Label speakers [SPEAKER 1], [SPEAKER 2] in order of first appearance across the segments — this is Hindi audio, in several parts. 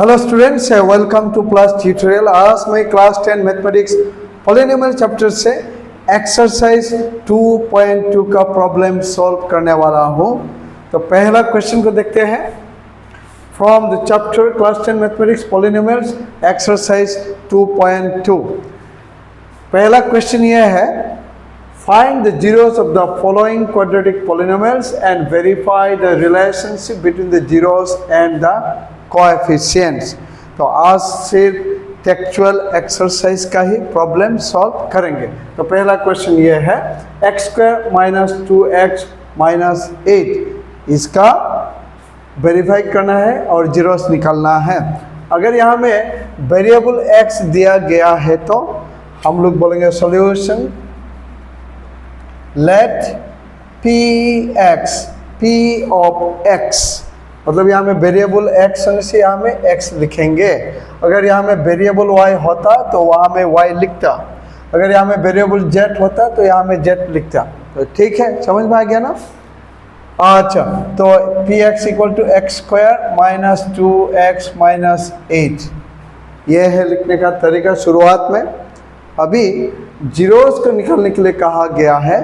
[SPEAKER 1] Hello students, welcome to class tutorial। आज मैं क्लास 10 मैथमेटिक्स पॉलिनोमियल चैप्टर से एक्सरसाइज 2.2 का प्रॉब्लम सॉल्व करने वाला हूँ। तो पहला क्वेश्चन को देखते हैं। From the chapter class 10 mathematics polynomials exercise 2.2। पहला क्वेश्चन यह है, find the zeros of the following quadratic polynomials and verify the relationship between the zeros and the coefficients. तो आज सिर्फ टेक्चुअल एक्सरसाइज का ही प्रॉब्लम सॉल्व करेंगे। तो पहला क्वेश्चन ये है, x square minus 2x minus 8 इसका वेरीफाई करना है और जीरोस निकालना है। अगर यहाँ में वेरिएबल x दिया गया है तो हम लोग बोलेंगे solution let p of x, मतलब यहाँ में वेरिएबल x होने से यहाँ में x लिखेंगे। अगर यहाँ में वेरिएबल y होता तो वहाँ में y लिखता, अगर यहाँ में वेरिएबल z होता तो यहाँ में z लिखता। तो ठीक है, समझ में आ गया ना। अच्छा, तो px equal to x square minus 2x minus 8, ये है लिखने का तरीका शुरुआत में। अभी जीरोस को निकालने के लिए कहा गया है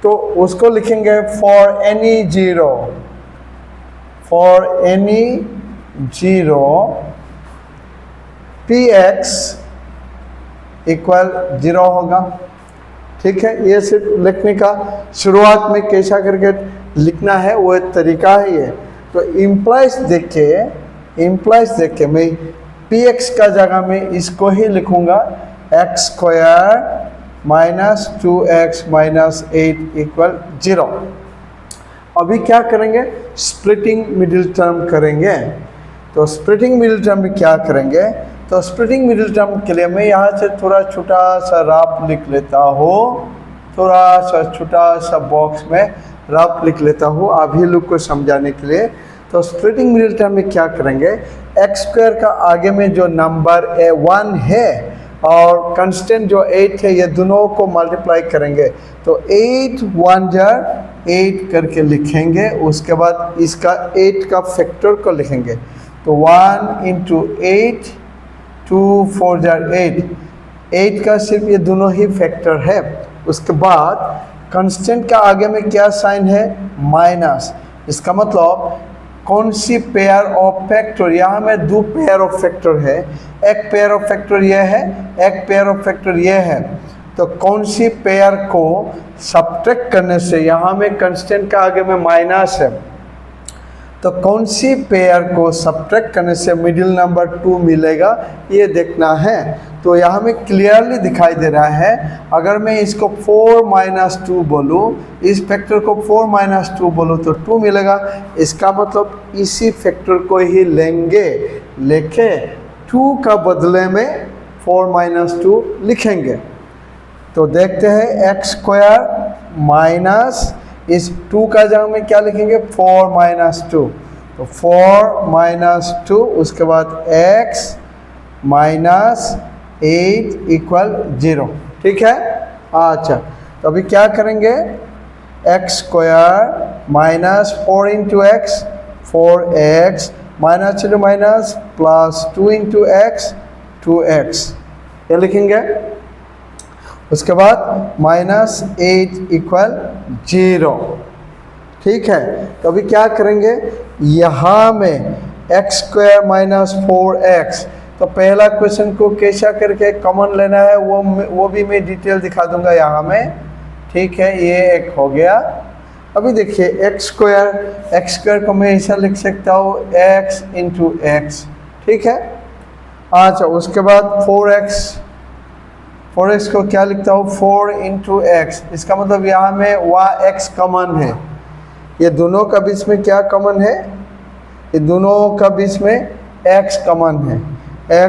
[SPEAKER 1] तो उसको लिखेंगे for any zero, for any zero px equal 0 होगा। ठीक है, ये सिर्फ लिखने का शुरुआत में कैसा करके लिखना है वो तरीका है ये। तो इम्प्लाइज देख के मैं px का जगह में इसको ही लिखूंगा x square minus 2x minus 8 equal 0। अभी क्या करेंगे, स्प्लिटिंग मिडिल टर्म करेंगे। तो स्प्लिटिंग मिडिल टर्म में क्या करेंगे, तो स्प्लिटिंग मिडिल टर्म के लिए मैं यहाँ से थोड़ा छोटा सा रफ लिख लेता हूँ, थोड़ा सा छोटा सा बॉक्स में रफ लिख लेता हूँ अभी लोग को समझाने के लिए। तो स्प्लिटिंग मिडिल टर्म में क्या करेंगे, एक्स स्क्वायर का आगे में जो नंबर 1 है और कांस्टेंट जो 8 है, ये दोनों को मल्टीप्लाई करेंगे। तो 8 1 जार 8 करके लिखेंगे। उसके बाद इसका 8 का फैक्टर को लिखेंगे। तो 1 इंटू 8, 2 4 जार 8 का सिर्फ ये दोनों ही फैक्टर है। उसके बाद कांस्टेंट का आगे में क्या साइन है, माइनस। इसका मतलब कौन सी पेयर ऑफ फैक्टर, यहाँ में 2 पेयर ऑफ फैक्टर है, एक पेयर ऑफ फैक्टर ये है, एक पेयर ऑफ फैक्टर ये है। तो कौन सी पेयर को सब्ट्रैक्ट करने से, यहाँ में कांस्टेंट का आगे में माइनस है, तो कौन सी पेयर को सब्ट्रैक्ट करने से मिडिल नंबर 2 मिलेगा ये देखना है। तो यहाँ में क्लियरली दिखाई दे रहा है, अगर मैं इसको 4 माइनस 2 बोलूँ, इस फैक्टर को 4 माइनस 2 बोलूँ तो 2 मिलेगा। इसका मतलब इसी फैक्टर को ही लेंगे, लेके 2 का बदले में 4 माइनस 2 लिखेंगे। तो देखते हैं एक्स स्क्वायर माइनस इस 2 का जगह में क्या लिखेंगे, 4 माइनस 2। तो 4 माइनस 2, उसके बाद x माइनस 8 इक्वल 0। ठीक है। अच्छा, तो अभी क्या करेंगे, x square minus 4 into x 4x minus into minus plus 2 into x 2x, ये लिखेंगे। उसके बाद माइनस 8 इक्वल 0। ठीक है, तो अभी क्या करेंगे, यहाँ में एक्स स्क्वायर माइनस 4x, तो पहला क्वेश्चन को कैसा करके कॉमन लेना है वो भी मैं डिटेल दिखा दूंगा यहाँ में। ठीक है, ये एक हो गया। अभी देखिए एक्स स्क्वायर को मैं ऐसा लिख सकता हूँ x इंटू एक्स। ठीक है। अच्छा, उसके बाद 4x को क्या लिखता हूँ, 4 इंटू एक्स। इसका मतलब यहाँ में वहाँ x कॉमन है, ये दोनों का बीच में क्या कॉमन है, ये दोनों का बीच में x कॉमन है।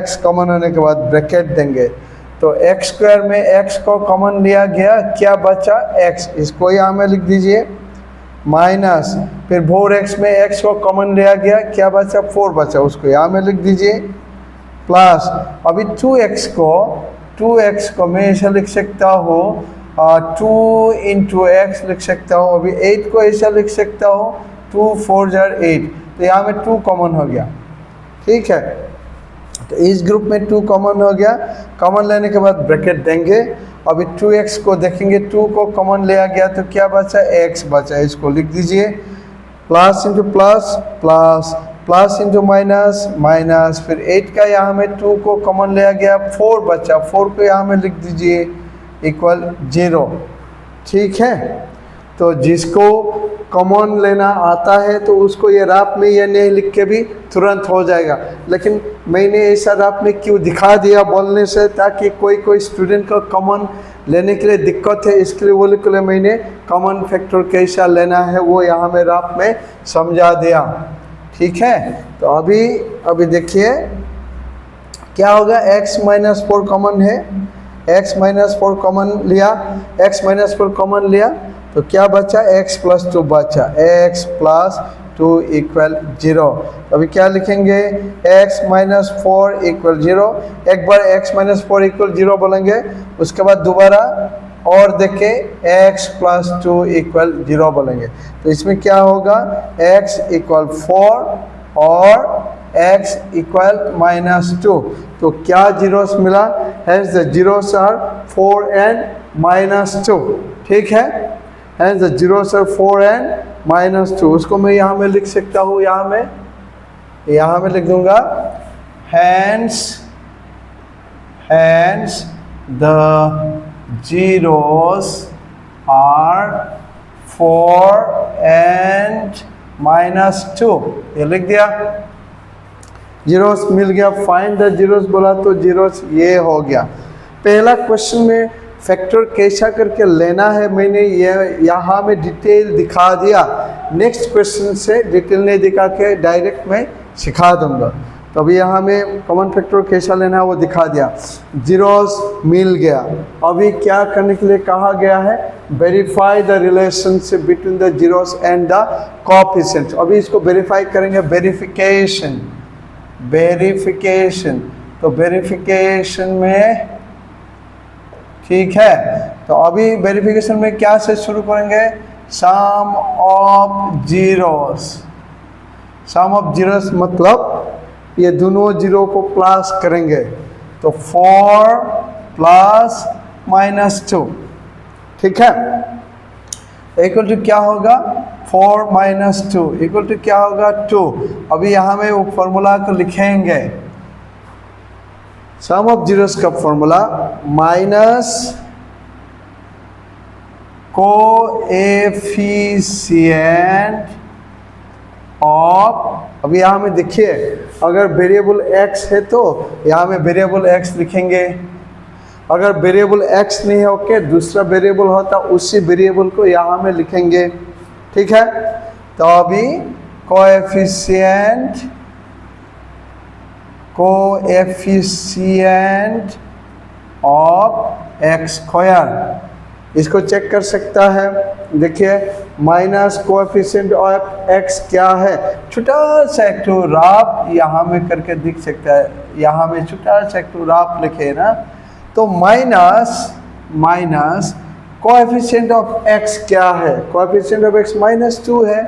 [SPEAKER 1] x कॉमन होने के बाद ब्रैकेट देंगे, तो एक्स स्क्वायर में x को कॉमन लिया गया, क्या बचा x, इसको यहाँ में लिख दीजिए माइनस, फिर 4x में x को कॉमन लिया गया, क्या बचा 4 बचा, उसको यहाँ में लिख दीजिए प्लस। अभी 2x को मैं ऐसा लिख सकता हूँ 2 इंटू एक्स लिख सकता हूँ। अभी 8 को ऐसा लिख सकता हूँ 2 4 जार 8, तो यहाँ में 2 कॉमन हो गया। ठीक है। तो इस ग्रुप में 2 कॉमन हो गया, कॉमन लेने के बाद ब्रैकेट देंगे। अभी 2x को देखेंगे, 2 को कॉमन लिया गया तो क्या बचा, x बचा। इसको लिख दीजिए, plus into plus plus, plus into minus minus, फिर 8 का यहाँ में 2 को कॉमन लिया गया, 4 बचा, 4 को यहाँ में लिख दीजिए इक्वल 0। ठीक है, तो जिसको कॉमन लेना आता है तो उसको ये राप में ये नहीं लिख के भी तुरंत हो जाएगा। लेकिन मैंने ऐसा राप में क्यों दिखा दिया बोलने से, ताकि कोई स्टूडेंट को कॉमन लेने के लिए दिक्कत है, इसके लिए वो के लिए मैंने कॉमन फैक्टर कैसा लेना है वो यहाँ में राप में समझा दिया। ठीक है, तो अभी देखिए क्या होगा, x माइनस 4 कॉमन है, x माइनस 4 कॉमन लिया, x माइनस 4 कॉमन लिया तो क्या बचा, x प्लस 2 बचा, x प्लस 2 इक्वल 0। अभी क्या लिखेंगे, x माइनस 4 इक्वल 0। एक बार x माइनस 4 इक्वल 0 बोलेंगे, उसके बाद दोबारा और देखें x प्लस 2 इक्वल 0 बोलेंगे। तो इसमें क्या होगा, x इक्वल 4 और x इक्वल माइनस 2। तो क्या जीरोस मिला, hence the zeros are 4 and minus 2। ठीक है, hence the zeros are 4 and minus 2। उसको मैं यहाँ में लिख सकता हूँ, यहाँ में लिख दूंगा, hence the zeros are 4 and minus 2, ये लिख दिया। जीरोस मिल गया, फाइंड द जीरोस बोला तो जीरोस ये हो गया। पहला क्वेश्चन में फैक्टर कैसा करके लेना है मैंने ये यहाँ में डिटेल दिखा दिया। नेक्स्ट क्वेश्चन से डिटेल नहीं दिखा के डायरेक्ट मैं सिखा दूंगा। तो अभी यहाँ में कॉमन फैक्टर कैसा लेना है वो दिखा दिया, जीरोस मिल गया। अभी क्या करने के लिए कहा गया है, verify the relationship between the zeros and the coefficients. अभी इसको वेरीफाई करेंगे, वेरिफिकेशन। तो वेरिफिकेशन में ठीक है, तो अभी वेरिफिकेशन में क्या से शुरू करेंगे, सम ऑफ जीरोस मतलब ये दोनों जीरो को प्लस करेंगे तो 4 प्लस माइनस 2। ठीक है, इक्वल टू क्या होगा, 4 माइनस 2 इक्वल टू क्या होगा, 2। अभी यहाँ में वो फॉर्मूला को लिखेंगे, सम ऑफ जीरोस का फॉर्मूला माइनस कोएफिशिएंट ऑफ, अभी यहाँ में देखिए अगर वेरिएबल x है तो यहाँ में वेरिएबल x लिखेंगे, अगर वेरिएबल x नहीं है ओके दूसरा वेरिएबल होता उसी वेरिएबल को यहाँ में लिखेंगे। ठीक है, तो अभी कोएफिशिएंट ऑफ x स्क्वायर, इसको चेक कर सकता है। देखिए माइनस कोएफिशिएंट ऑफ x क्या है, छोटा सा एक तो राप यहाँ में करके दिख सकता है, यहाँ में छोटा सा एक तो राप लिखे ना, तो माइनस कोएफिशिएंट ऑफ x क्या है, कोएफिशिएंट ऑफ x माइनस 2 है,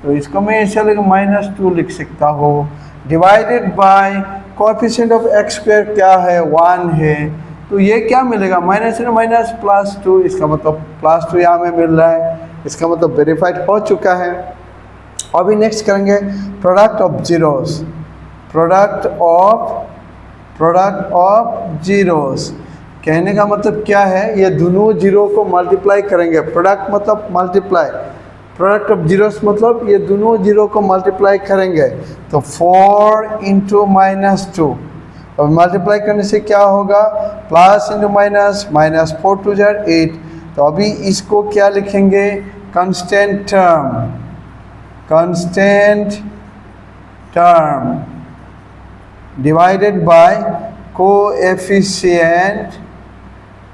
[SPEAKER 1] तो इसको मैं ऐसे माइनस 2 लिख सकता हूँ, divided by coefficient of x square क्या है, 1 है, तो ये क्या मिलेगा, माइनस माइनस प्लस 2, इसका मतलब प्लस 2 यहाँ में मिल रहा है, इसका मतलब वेरीफाइड हो चुका है। अभी नेक्स्ट करेंगे product of zeros, product of zeros कहने का मतलब क्या है, ये दोनों जीरो को मल्टीप्लाई करेंगे, प्रोडक्ट मतलब मल्टीप्लाई, प्रोडक्ट ऑफ जीरोस मतलब ये दोनों जीरो को मल्टीप्लाई करेंगे, तो 4 इंटू माइनस 2, अब मल्टीप्लाई करने से क्या होगा, plus into minus, minus 4 2 jar 8। तो अभी इसको क्या लिखेंगे, constant term divided by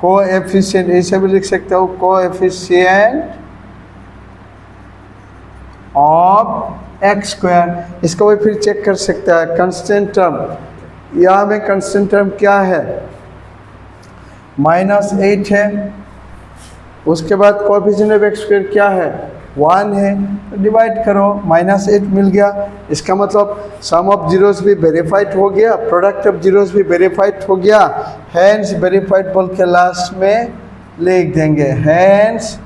[SPEAKER 1] coefficient ऐसे भी लिख सकता हूँ, कोएफिशिएंट ऑफ x स्क्वायर, इसको भी फिर चेक कर सकता है। कांस्टेंट टर्म, यहाँ में कांस्टेंट टर्म क्या है, -8 है, उसके बाद कोएफिशिएंट ऑफ x स्क्वायर क्या है 1 है, तो डिवाइड करो, -8 मिल गया। इसका मतलब सम ऑफ जीरोस भी वेरीफाइड हो गया, प्रोडक्ट ऑफ जीरोस भी वेरीफाइड हो गया, हैंस वेरीफाइड बोल के लास्ट में लिख देंगे, हैंस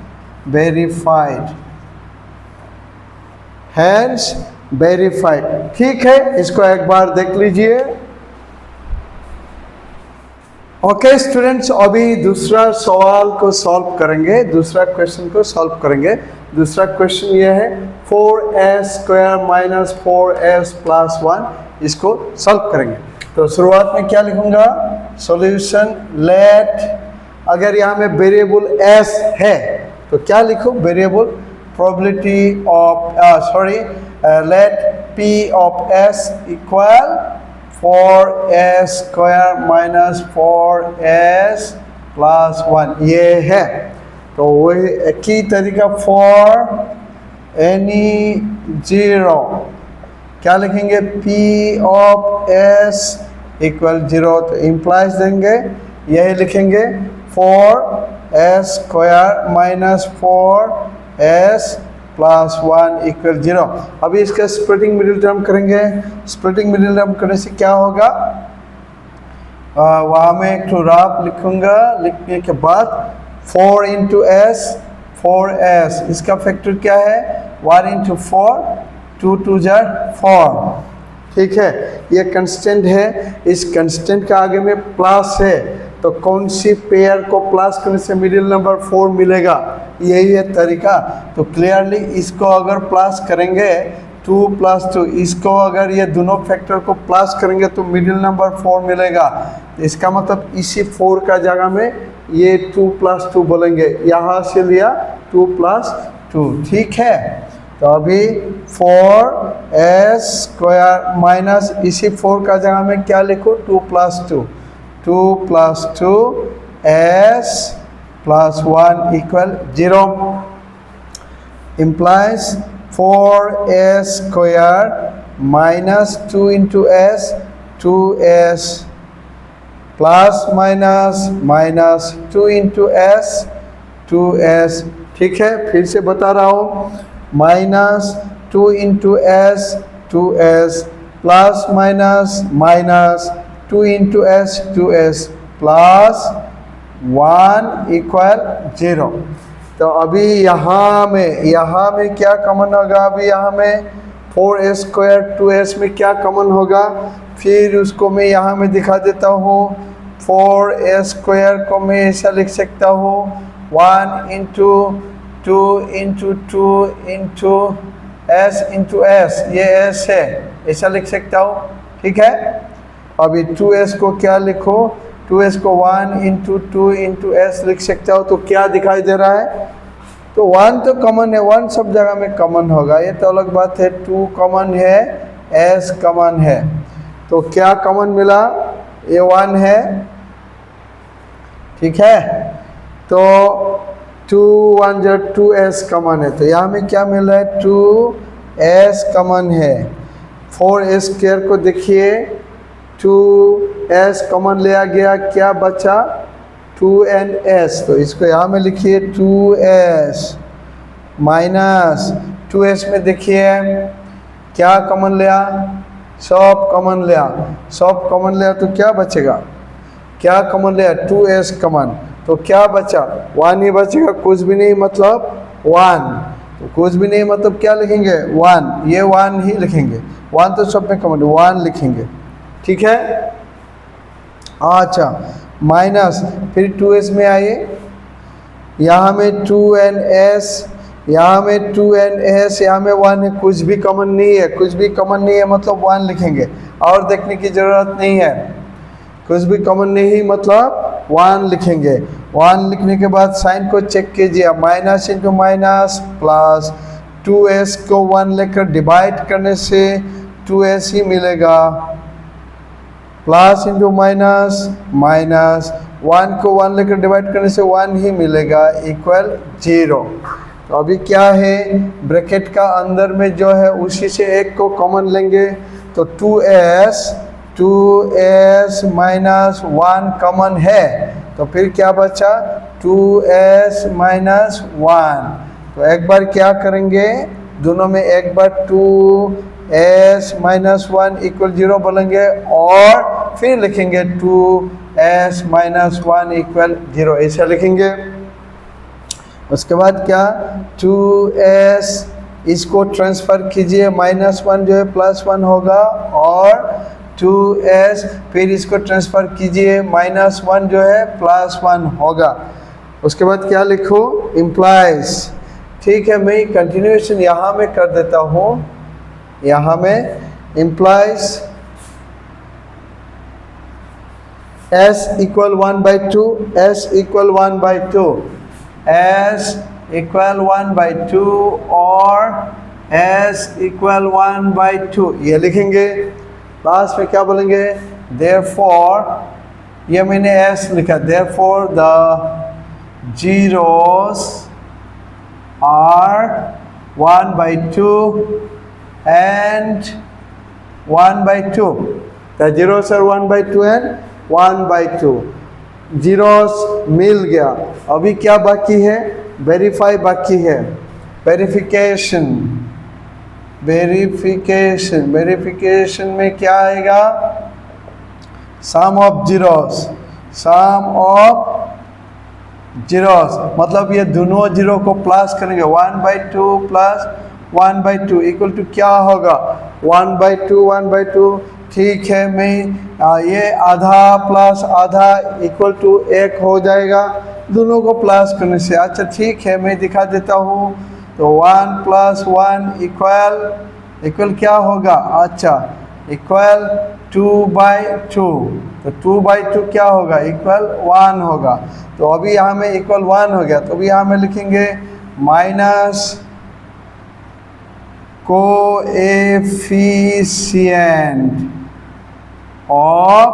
[SPEAKER 1] वेरीफाइड, हैंस वेरीफाइड। ठीक है, इसको एक बार देख लीजिए। ओके स्टूडेंट्स, अभी दूसरा सवाल को सॉल्व करेंगे, दूसरा क्वेश्चन को सॉल्व करेंगे। दूसरा क्वेश्चन ये है 4s² - 4s + 1, इसको सॉल्व करेंगे। तो शुरुआत में क्या लिखूंगा, सॉल्यूशन लेट, अगर यहाँ में वेरिएबल s है तो क्या लिखूं, variable probability of let p of s equal 4s² - 4s + 1, ये है। तो वही एक ही तरीका, फॉर एनी जीरो क्या लिखेंगे, p ऑफ s इक्वल 0, तो इम्प्लाइज देंगे, यही लिखेंगे 4s² - 4s + 1 इक्वल 0। अभी इसका स्प्लिटिंग मिडिल टर्म करेंगे। स्प्लिटिंग मिडिल टर्म करने से क्या होगा, वहाँ में एक तो राफ लिखूंगा, लिखने के बाद 4 × s 4s, इसका फैक्टर क्या है 1 × 4 2 2 4। ठीक है, ये कंस्टेंट है, इस कंस्टेंट का आगे में प्लस है, तो कौन सी पेयर को प्लस करने से मिडिल नंबर 4 मिलेगा, यही है तरीका। तो क्लियरली इसको अगर प्लस करेंगे 2 + 2, इसको अगर ये दोनों फैक्टर को प्लस करेंगे तो मिडिल नंबर 4 मिलेगा। इसका मतलब इसी 4 का जगह में ये 2 + 2 बोलेंगे, यहाँ से लिया 2 + 2। ठीक है, तो अभी 4s² माइनस इसी 4 का जगह में क्या लिखो, 2 + 2, 2 + 2 s + 1 equal 0, implies 4s² - 2 × s 2s ± -2 × s 2s। ठीक है, फिर से बता रहा हूँ, -2 × s 2s ± -2 × s 2s + 1 equal 0। तो अभी यहाँ में क्या कॉमन होगा, अभी यहाँ में 4s² 2s में क्या कॉमन होगा, फिर उसको मैं यहाँ में दिखा देता हूँ। 4s² को मैं ऐसा लिख सकता हूँ 1 × 2 × 2 × s × s, ये s है, ऐसा लिख सकता हूँ। ठीक है, अभी 2s को क्या लिखो, 2s को 1 × 2 × s लिख सकता हो, तो क्या दिखाई दे रहा है, तो 1 तो कॉमन है, 1 सब जगह में कॉमन होगा, ये तो अलग बात है। 2 कॉमन है, s कॉमन है, तो क्या कॉमन मिला, ये 1 है। ठीक है, तो 2 1 2s कॉमन है, तो यहाँ में क्या मिल रहा है, 2s कॉमन है। 4s² को देखिए, 2s कॉमन लिया गया, क्या बचा 2s, तो इसको यहाँ में लिखिए 2s माइनस 2s में देखिए क्या कॉमन लिया, सब कॉमन लिया, सब कॉमन लिया, तो क्या बचेगा, क्या कॉमन लिया 2s कॉमन, तो क्या बचा 1 ही बचेगा, कुछ भी नहीं मतलब 1, तो कुछ भी नहीं मतलब क्या लिखेंगे 1, ये 1 ही लिखेंगे, 1 तो सब में कॉमन 1 लिखेंगे। ठीक है, अच्छा, माइनस फिर 2s में आइए, यहाँ में 2ns, यहाँ में 2ns, यहाँ में 1 है, कुछ भी कॉमन नहीं है, कुछ भी कॉमन नहीं है मतलब 1 लिखेंगे, और देखने की ज़रूरत नहीं है, कुछ भी कॉमन नहीं मतलब 1 लिखेंगे। 1 लिखने के बाद साइन को चेक कीजिए, माइनस × माइनस प्लस 2s को 1 लेकर डिवाइड करने से 2s ही मिलेगा, प्लस × माइनस माइनस 1 को 1 लेकर डिवाइड करने से 1 ही मिलेगा, इक्वल 0। तो अभी क्या है, ब्रैकेट का अंदर में जो है उसी से एक को कॉमन लेंगे, तो 2s माइनस 1 कॉमन है, तो फिर क्या बचा 2s माइनस 1, तो एक बार क्या करेंगे, दोनों में एक बार 2s माइनस 1 इक्वल 0 बोलेंगे और फिर लिखेंगे 2s माइनस 1 इक्वल 0, ऐसा लिखेंगे। उसके बाद क्या, 2s इसको ट्रांसफ़र कीजिए, माइनस 1 जो है प्लस 1 होगा, और 2s फिर इसको ट्रांसफ़र कीजिए, माइनस 1 जो है प्लस 1 होगा। उसके बाद क्या लिखो, इम्प्लाइज। ठीक है, मैं कंटिन्यूएशन यहाँ में कर देता हूँ, यहाँ में implies s equal 1/2, s equal 1/2, s equal 1/2 और s इक्वल 1/2 ये लिखेंगे। लास्ट में क्या बोलेंगे, therefore, ये मैंने s लिखा, therefore the zeros are 1/2 and 1/2, the zeros are 1/2 and 1/2, zeros मिल गया। अभी क्या बाकी है, वेरीफाई बाकी है, वेरिफिकेशन। वेरिफिकेशन में क्या आएगा, sum of zeros, sum of zeros, मतलब ये दोनों जीरो को प्लस करेंगे, 1/2 प्लस 1/2 इक्वल टू क्या होगा, 1/2। ठीक है, मैं ये आधा प्लस आधा इक्वल टू 1 हो जाएगा, दोनों को प्लस करने से। अच्छा ठीक है, मैं दिखा देता हूँ। तो 1 + 1 इक्वल क्या होगा, अच्छा इक्वल 2/2, तो 2/2 क्या होगा, इक्वल 1 होगा। तो अभी यहाँ में इक्वल 1 हो गया, तो अभी यहाँ में लिखेंगे माइनस कोएफिशिएंट ऑफ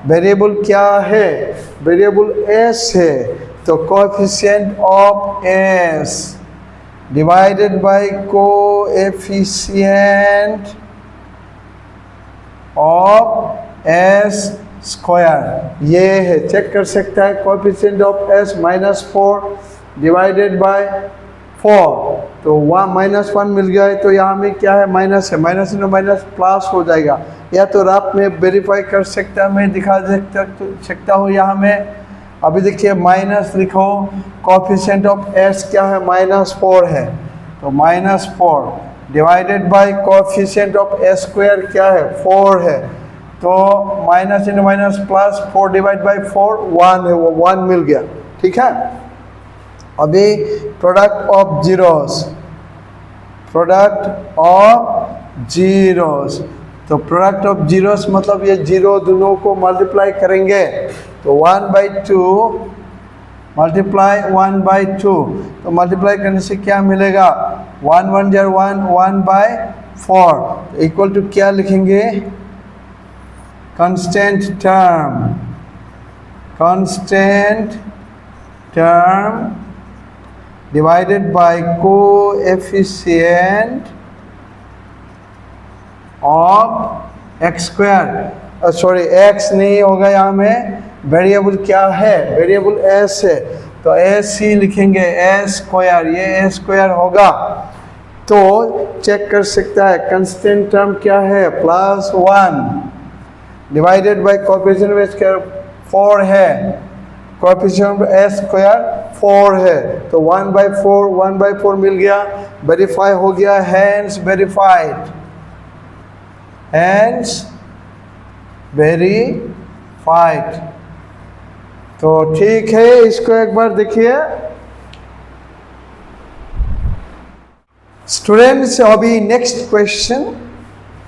[SPEAKER 1] वेरिएबल क्या है, वेरिएबल s है, तो coefficient of s divided by coefficient of s square, ये है, चेक कर सकता है। Coefficient of s -4 divided by 4, तो वहाँ -1 मिल गया है, तो यहाँ में क्या है, माइनस है, माइनस इंटू माइनस प्लस हो जाएगा। या तो आप में वेरीफाई कर सकता, मैं दिखा सकता हूँ यहाँ में। अभी देखिए माइनस लिखो, कोएफिशिएंट ऑफ s क्या है, -4 है, तो -4 divided by coefficient of s square क्या है, 4 है, तो minus into minus plus 4 divide by 4 1 है, वो 1 मिल गया। ठीक है, अभी product of zeros, product of zeros, तो प्रोडक्ट ऑफ जीरोस मतलब ये जीरो दोनों को मल्टीप्लाई करेंगे, तो 1/2 मल्टीप्लाई 1/2, तो मल्टीप्लाई करने से क्या मिलेगा, 1 1 = 1, 1/4 इक्वल टू क्या लिखेंगे, constant term divided by coefficient of x square, sorry x नहीं होगा, यहाँ में वेरिएबल क्या है, वेरिएबल s है, तो s ही लिखेंगे, s स्क्वायर, ये s स्क्वायर होगा। तो चेक कर सकता है, कांस्टेंट टर्म क्या है, +1 divided by coefficient of square 4 है, कोएफिशिएंट ऑफ s स्क्वायर 4 है, तो 1/4 मिल गया, वेरीफाई हो गया, हैंस वेरीफाइड, तो ठीक है, इसको एक बार देखिए स्टूडेंट्स। अभी नेक्स्ट क्वेश्चन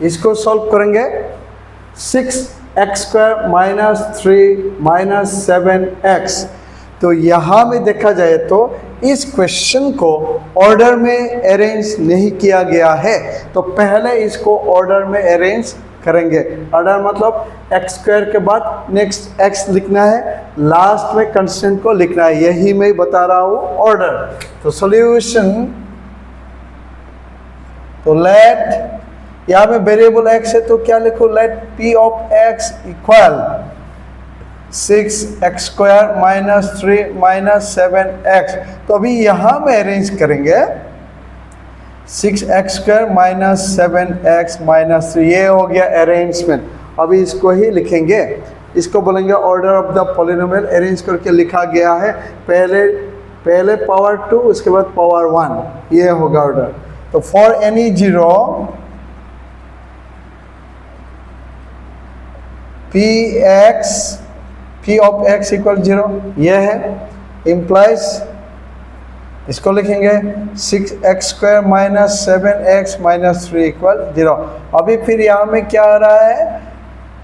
[SPEAKER 1] इसको सॉल्व करेंगे। 6x² - 3 - 7x, तो यहाँ में देखा जाए तो इस क्वेश्चन को ऑर्डर में अरेंज नहीं किया गया है, तो पहले इसको ऑर्डर में अरेंज करेंगे। ऑर्डर मतलब x² के बाद नेक्स्ट x लिखना है, लास्ट में कांस्टेंट को लिखना है, यही मैं बता रहा हूँ ऑर्डर। तो सॉल्यूशन, तो लेट, यहाँ में वेरिएबल x है तो क्या लिखो, let p of x equal 6x² - 3 - 7x, तो अभी यहाँ में अरेंज करेंगे 6x² माइनस 7x माइनस 3, ये हो गया अरेंजमेंट। अभी इसको ही लिखेंगे, इसको बोलेंगे order of the polynomial. Arrange करके लिखा गया है, पहले पावर 2 उसके बाद पावर 1, ये होगा ऑर्डर। तो for any zero p of x equal 0, ये है, इम्प्लाइज इसको लिखेंगे 6x² minus 7x minus 3 equal 0। अभी फिर यहाँ में क्या आ रहा है,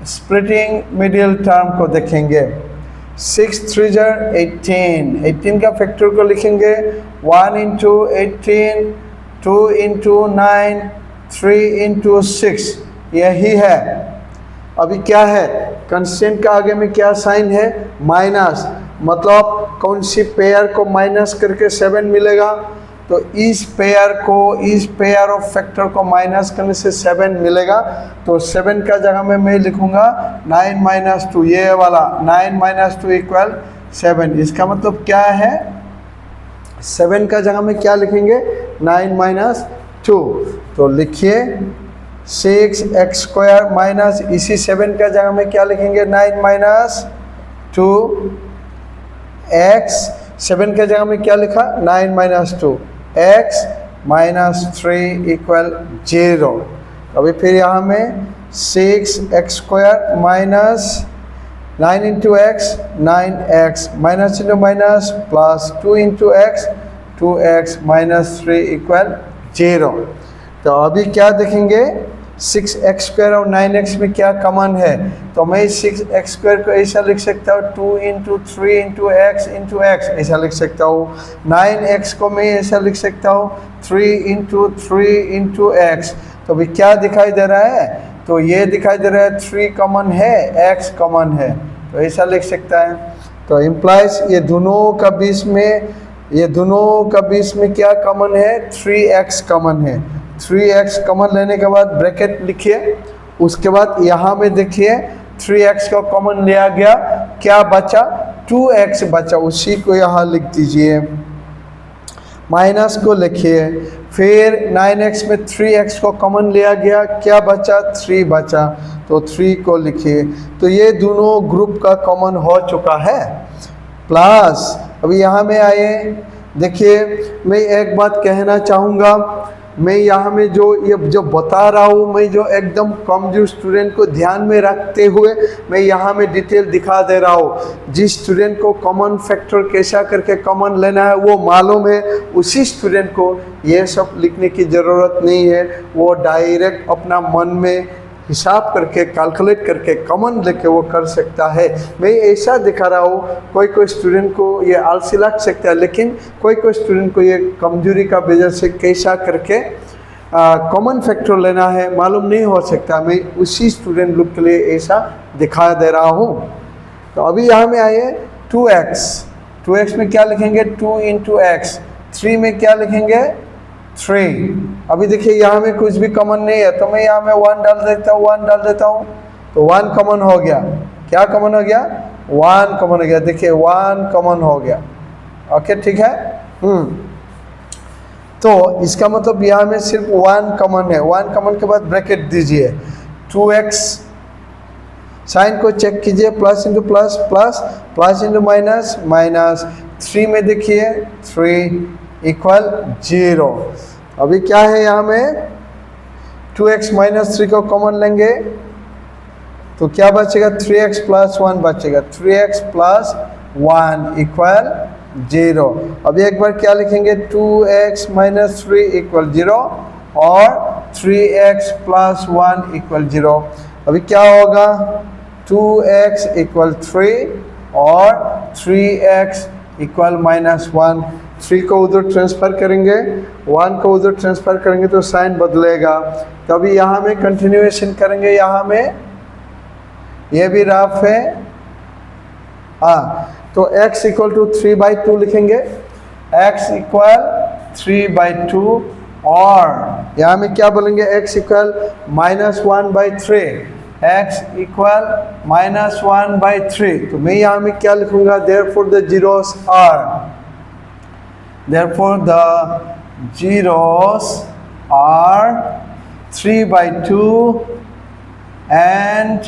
[SPEAKER 1] स्प्लिटिंग मिडिल टर्म को देखेंगे। 6 3 18, 18 का फैक्टर को लिखेंगे 1 इंटू 18, 2 इंटू 9, 3 इंटू 6, यही है। अभी क्या है, कंस्टेंट का आगे में क्या साइन है, माइनस, मतलब कौन सी पेयर को माइनस करके 7 मिलेगा, तो इस पेयर ऑफ फैक्टर को माइनस करने से 7 मिलेगा। तो 7 का जगह में मैं लिखूंगा 9 माइनस 2, ये वाला 9 माइनस 2 इक्वल 7। इसका मतलब क्या है, 7 का जगह में क्या लिखेंगे, 9 माइनस 2। तो लिखिए 6x² माइनस, इसी 7 का जगह में क्या लिखेंगे, 9 माइनस 2x, 7 के जगह में क्या लिखा, 9 माइनस 2x माइनस 3 इक्वल 0। अभी फिर यहाँ में 6x² minus 9 into x 9x minus into minus plus 2 into x 2x minus 3 equal 0। तो अभी क्या देखेंगे, 6x² और 9x में क्या कॉमन है, तो मैं 6x² को ऐसा लिख सकता हूँ 2 इंटू 3 इंटू x ऐसा लिख सकता हूँ। 9x को मैं ऐसा लिख सकता हूँ 3 इंटू x। तो अभी क्या दिखाई दे रहा है, तो ये दिखाई दे रहा है 3 कॉमन है, x कॉमन है, तो ऐसा लिख सकता है। तो इम्प्लाइज ये दोनों का बीच में क्या कॉमन है, 3x कॉमन है। 3x कॉमन लेने के बाद ब्रैकेट लिखिए, उसके बाद यहाँ में देखिए 3x का कॉमन लिया गया, क्या बचा, 2x बचा, उसी को यहाँ लिख दीजिए, माइनस को लिखिए। फिर 9x में 3x को कॉमन लिया गया, क्या बचा, 3 बचा, तो 3 को लिखिए। तो ये दोनों ग्रुप का कॉमन हो चुका है। प्लस अभी यहाँ में आए, देखिए मैं एक बात कहना चाहूँगा, मैं यहाँ में जो बता रहा हूँ, मैं जो एकदम कमजोर स्टूडेंट को ध्यान में रखते हुए मैं यहाँ में डिटेल दिखा दे रहा हूँ। जिस स्टूडेंट को कॉमन फैक्टर कैसा करके कॉमन लेना है वो मालूम है, उसी स्टूडेंट को ये सब लिखने की ज़रूरत नहीं है, वो डायरेक्ट अपना मन में हिसाब करके कैलकुलेट करके कॉमन लेके वो कर सकता है। मैं ऐसा दिखा रहा हूँ, कोई स्टूडेंट को ये आलसी लग सकता है, लेकिन कोई स्टूडेंट को ये कमजोरी का वजह से कैसा करके कॉमन फैक्टर लेना है मालूम नहीं हो सकता। मैं उसी स्टूडेंट लोग के लिए ऐसा दिखा दे रहा हूँ। तो अभी यहाँ में आइए 2x में क्या लिखेंगे, 2 इंटू x। 3 में क्या लिखेंगे, 3। अभी देखिए यहाँ में कुछ भी कॉमन नहीं है, तो मैं यहाँ में 1 डाल देता हूँ, तो 1 कॉमन हो गया। क्या कॉमन हो गया, 1 कॉमन हो गया। देखिए 1 कॉमन हो गया। ओके, ठीक है। तो इसका मतलब यहाँ में सिर्फ 1 कॉमन है। 1 कॉमन के बाद ब्रैकेट दीजिए, 2x, साइन को चेक कीजिए, plus into plus plus, plus into minus minus. 3 में देखिए 3 इक्वल 0। अभी क्या है यहाँ में, 2x माइनस 3 को कॉमन लेंगे तो क्या बचेगा, 3x प्लस 1 बचेगा, 3x प्लस 1 इक्वल 0। अभी एक बार क्या लिखेंगे, 2x माइनस 3 इक्वल 0 और 3x प्लस 1 इक्वल 0। अभी क्या होगा, 2x इक्वल 3 और 3x इक्वल माइनस 1। 3 को उधर ट्रांसफ़र करेंगे, 1 को उधर ट्रांसफ़र करेंगे तो साइन बदलेगा। तभी यहाँ में कंटिन्यूएशन करेंगे, यहाँ में ये भी रफ है। तो x इक्वल टू 3/2 लिखेंगे, x इक्वल 3/2 और यहाँ में क्या बोलेंगे, x इक्वल -1/3, x इक्वल -1/3। तो मैं यहाँ में क्या लिखूंगा, therefore the zeros are 3/2 and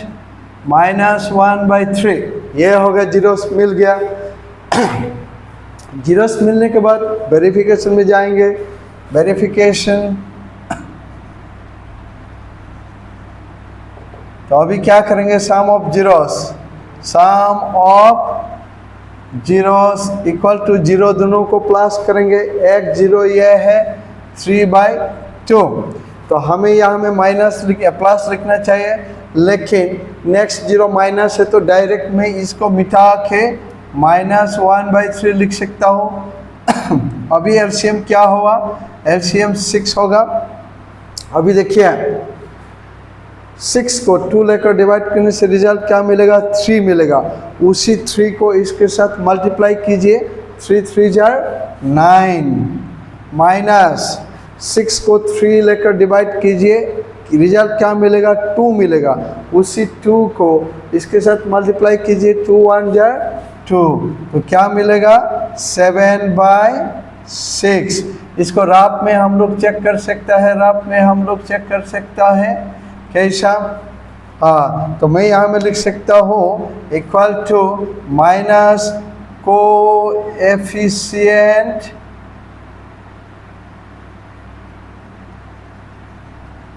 [SPEAKER 1] -1/3। ये हो गया जीरोस मिल गया। जीरोस मिलने के बाद वेरिफिकेशन में जाएंगे। वेरिफिकेशन, तो अभी क्या करेंगे, sum of zeros, sum of zeros equal to zero, दोनों को प्लस करेंगे। एक जीरो ये है 3/2, तो हमें यहाँ में प्लस लिखना चाहिए, लेकिन नेक्स्ट जीरो माइनस है तो डायरेक्ट में इसको मिटा के -1/3 लिख सकता हूँ। अभी एलसीएम क्या होगा, एलसीएम 6 होगा। अभी देखिए 6 को 2 लेकर डिवाइड करने से रिजल्ट क्या मिलेगा, 3 मिलेगा। उसी 3 को इसके साथ मल्टीप्लाई कीजिए, 3 3 जार 9, माइनस 6 को 3 लेकर डिवाइड कीजिए, रिजल्ट क्या मिलेगा, 2 मिलेगा। उसी 2 को इसके साथ मल्टीप्लाई कीजिए, 2 1 जार 2, तो क्या मिलेगा 7/6। इसको राफ में हम लोग चेक कर सकता है, राफ में हम लोग चेक कर सकता है कैसा, हाँ, तो मैं यहाँ में लिख सकता हूँ equal to minus coefficient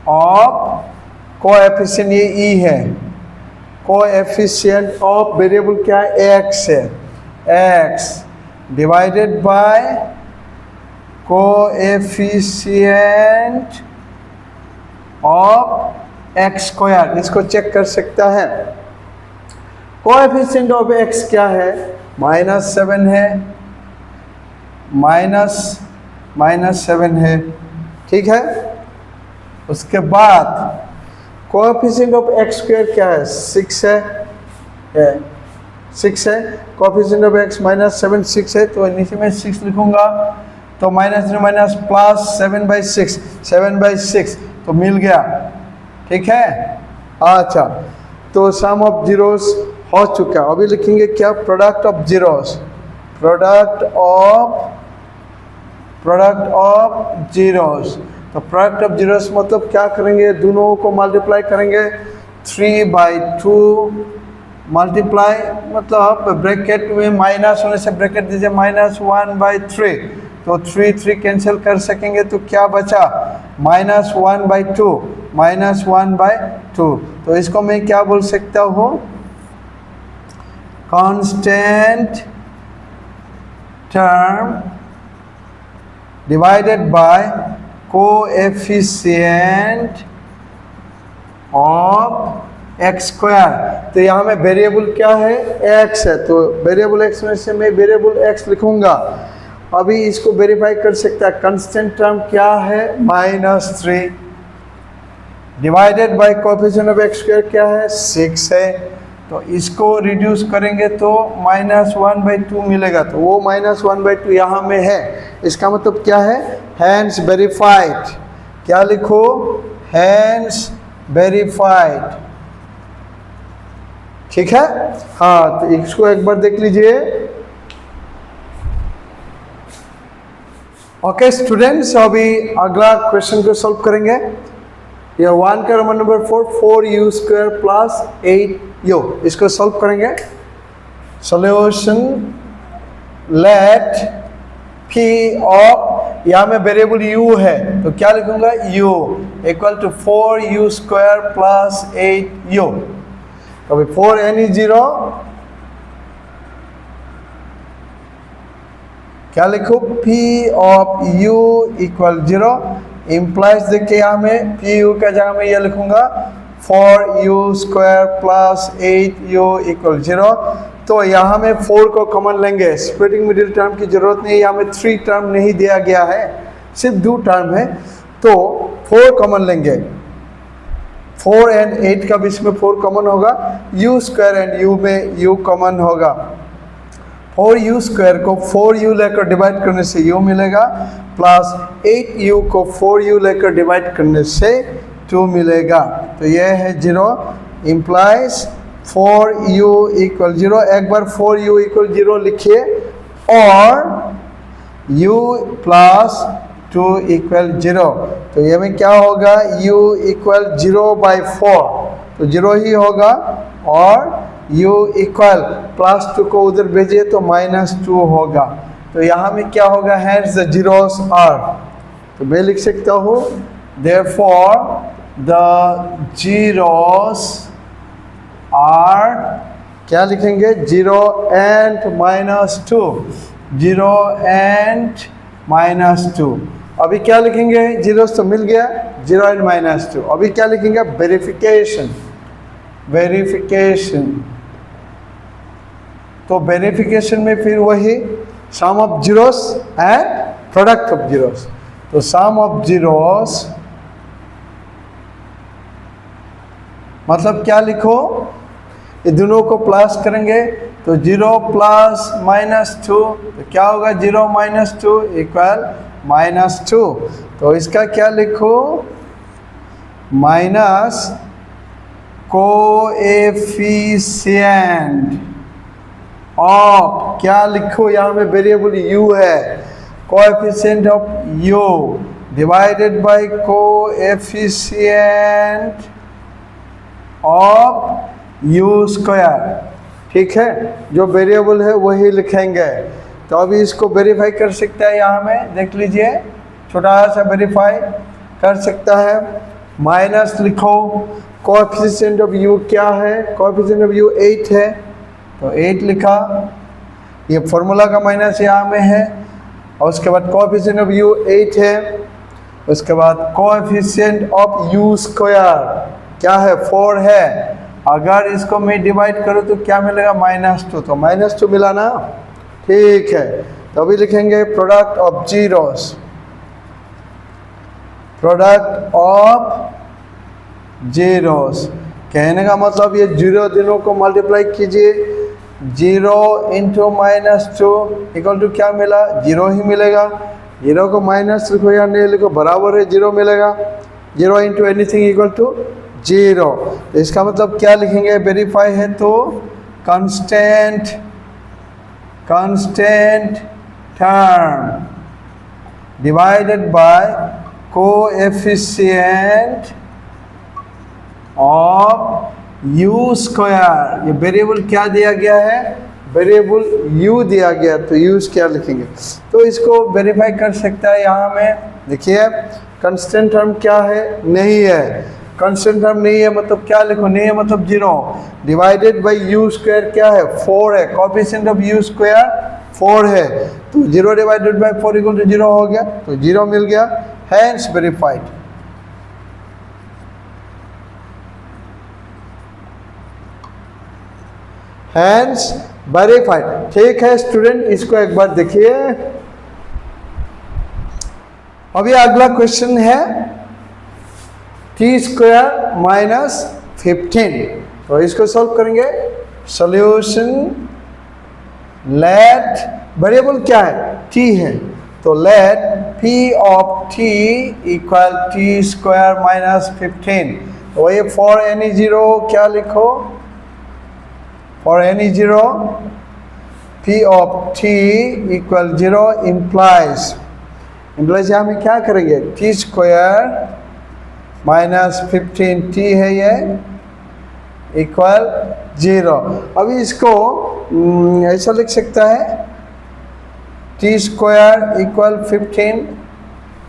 [SPEAKER 1] of, coefficient ये ई है, कोएफिशिएंट ऑफ वेरिएबल क्या है, एक्स है, x divided by coefficient of x square. इसको चेक कर सकता है। कोएफिशिएंट ऑफ एक्स क्या है, -7 है, -7 है, ठीक है। उसके बाद कोएफिशिएंट ऑफ एक्स स्क्वायर क्या है, 6 है, 6 है। कोएफिशिएंट ऑफ एक्स -7 6 है, तो नीचे में 6 लिखूंगा, तो -3 माइनस प्लस 7/6, 7/6 तो मिल गया, ठीक है। अच्छा, तो सम ऑफ जीरोस हो चुका। अभी लिखेंगे क्या, product of zeros, product of zeros. तो प्रोडक्ट ऑफ जीरोस मतलब क्या करेंगे, दोनों को मल्टीप्लाई करेंगे, 3/2 मल्टीप्लाई, मतलब ब्रैकेट में माइनस होने से ब्रैकेट दीजिए, -1/3, तो 3 3 कैंसिल कर सकेंगे, तो क्या बचा, -1/2, -1/2। तो इसको मैं क्या बोल सकता हूँ, constant term divided by coefficient of x square. तो यहाँ में वेरिएबल क्या है, एक्स है, तो वेरिएबल एक्स में से मैं वेरिएबल एक्स लिखूंगा। अभी इसको वेरीफाई कर सकता है, कांस्टेंट टर्म क्या है, -3 divided by coefficient of x square क्या है, 6 है। तो इसको रिड्यूस करेंगे तो -1/2 मिलेगा, तो वो -1/2 यहाँ में है। इसका मतलब क्या है, हैंस वेरीफाइड। क्या लिखो, हैंस वेरीफाइड, ठीक है। हाँ, तो इसको एक बार देख लीजिए। ओके स्टूडेंट्स, अभी अगला क्वेश्चन को सॉल्व करेंगे। ये 1 का Roman number 4u² plus 8u, इसको सॉल्व करेंगे। सॉल्यूशन, लेट p ऑफ, यहाँ में वेरिएबल u है, तो क्या लिखूंगा, u equal to 4u² plus 8u। अभी 4 n 0, क्या लिखो, p of u equal 0 implies, देखिए यहाँ में पी यू का जगह में ये लिखूंगा 4u² प्लस 8u इक्वल 0। तो यहाँ में 4 को कॉमन लेंगे, स्प्लिटिंग मिडिल टर्म की जरूरत नहीं, यहाँ में 3 टर्म नहीं दिया गया है, सिर्फ 2 टर्म है, तो 4 कॉमन लेंगे। 4 एंड 8 का बीच में 4 कॉमन होगा, u² एंड u में u कॉमन होगा। 4u² को 4u लेकर डिवाइड करने से u मिलेगा, प्लस 8u को 4u लेकर डिवाइड करने से 2 मिलेगा। तो ये है 0 इम्प्लाइज 4u इक्वल 0। एक बार 4u इक्वल 0 लिखिए और u प्लस 2 इक्वल 0। तो ये में क्या होगा, u इक्वल 0/4, तो 0 ही होगा, और u इक्वल +2 को उधर भेजिए तो -2 होगा। तो यहाँ में क्या होगा, hence the zeros are, तो मैं लिख सकता हूँ therefore the zeros are, क्या लिखेंगे, 0 and -2, 0 and -2। अभी क्या लिखेंगे, जीरोस तो मिल गया, 0 and -2। अभी क्या लिखेंगे, वेरिफिकेशन, वेरिफिकेशन। तो वेरिफिकेशन में फिर वही sum of zeros and product of zeros. तो सम ऑफ जीरोस मतलब क्या लिखो, ये दोनों को प्लस करेंगे तो 0 + -2, तो क्या होगा, 0 - 2 इक्वल -2। तो इसका क्या लिखो, माइनस कोएफिशिएंट ऑफ, क्या लिखो, यहाँ में वेरिएबल u है, coefficient of u divided by coefficient of u square. ठीक है, जो वेरिएबल है वही लिखेंगे। तो अभी इसको वेरीफाई कर सकता है, यहाँ में देख लीजिए, छोटा सा वेरीफाई कर सकता है। माइनस लिखो, कोएफिशिएंट ऑफ u क्या है, कोएफिशिएंट ऑफ u 8 है, तो 8 लिखा, ये फॉर्मूला का माइनस यहाँ में है, और उसके बाद कोएफिशिएंट ऑफ u 8 है, उसके बाद कोएफिशिएंट ऑफ u स्क्वायर क्या है, 4 है। अगर इसको मैं डिवाइड करूँ तो क्या मिलेगा, -2, तो -2 मिला ना, ठीक है। तो अभी लिखेंगे product of zeros, product of zeros, कहने का मतलब ये 0 दिनों को मल्टीप्लाई कीजिए, 0 × -2 इक्वल टू क्या मिला, 0 ही मिलेगा। 0 को माइनस लिखो या नहीं लिखो, बराबर है, 0 मिलेगा। 0 × एनीथिंग इक्वल टू 0। तो इसका मतलब क्या लिखेंगे, वेरीफाई है तो constant, constant term divided by coefficient of u square. ये वेरिएबल क्या दिया गया है, वेरिएबल u दिया गया, तो u क्या लिखेंगे। तो इसको वेरीफाई कर सकता है। यहाँ में देखिए कांस्टेंट टर्म क्या है, नहीं है, कांस्टेंट टर्म नहीं है मतलब क्या लिखो, नहीं है मतलब 0, डिवाइडेड बाय u स्क्वायर क्या है, 4 है, कोएफिशिएंट ऑफ u स्क्वायर 4 है, तो 0 डिवाइडेड बाय 4 इक्वल टू 0 हो गया, तो 0 मिल गया, हैंस वेरीफाइड। Hence verified. ठीक है स्टूडेंट, इसको एक बार देखिए। अभी अगला क्वेश्चन है t² - 15, तो इसको सॉल्व करेंगे। सॉल्यूशन, लेट वेरिएबल क्या है, t है, तो let p of t equal t² - 15। तो ये फॉर एनी 0 क्या लिखो, for any 0 p of t equal 0 implies यहाँ में क्या करेंगे, t² - 15t है ये इक्वल 0। अभी इसको ऐसा लिख सकता है, t² इक्वल 15,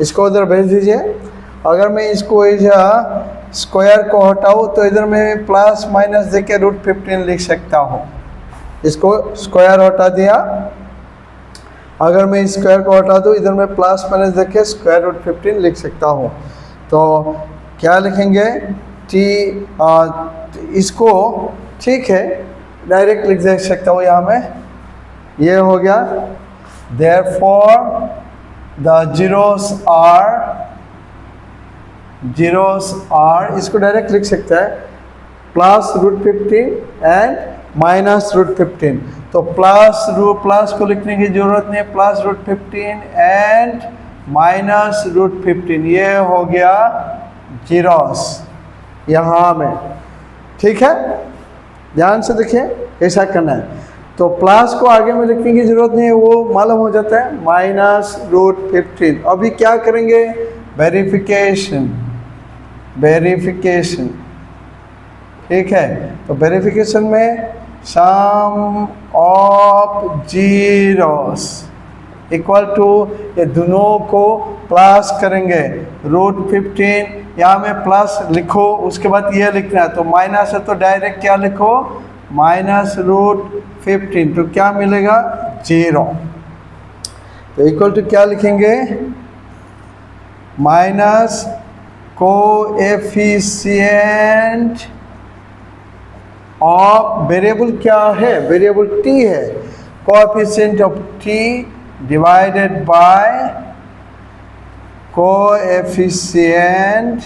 [SPEAKER 1] इसको उधर भेज दीजिए। अगर मैं इसको स्क्वायर को हटाऊँ तो इधर मैं प्लस माइनस देके √15 लिख सकता हूँ। इसको स्क्वायर हटा दिया, अगर मैं स्क्वायर को हटा दूँ इधर मैं प्लस माइनस देके √15 लिख सकता हूँ। तो क्या लिखेंगे, इसको ठीक है डायरेक्ट लिख दे सकता हूँ, यहाँ में ये हो गया, therefore the zeros are, इसको डायरेक्ट लिख सकता है +√15 एंड -√15। तो प्लस को लिखने की जरूरत नहीं, +√15 एंड -√15, ये हो गया जीरोस यहाँ में। ठीक है, ध्यान से देखिए कैसा करना है। तो प्लस को आगे में लिखने की जरूरत नहीं है, वो मालूम हो जाता है, -√15। अभी क्या करेंगे, वेरिफिकेशन, ठीक है। तो वेरिफिकेशन में सम ऑफ जीरोस इक्वल टू, ये दोनों को प्लस करेंगे, √15, यहाँ में प्लस लिखो, उसके बाद ये लिखना है, तो माइनस है तो डायरेक्ट क्या लिखो, -√15, तो क्या मिलेगा, 0। तो इक्वल टू क्या लिखेंगे, माइनस कोएफिशिएंट ऑफ, वेरिएबल क्या है, वेरिएबल t है, coefficient of t divided by coefficient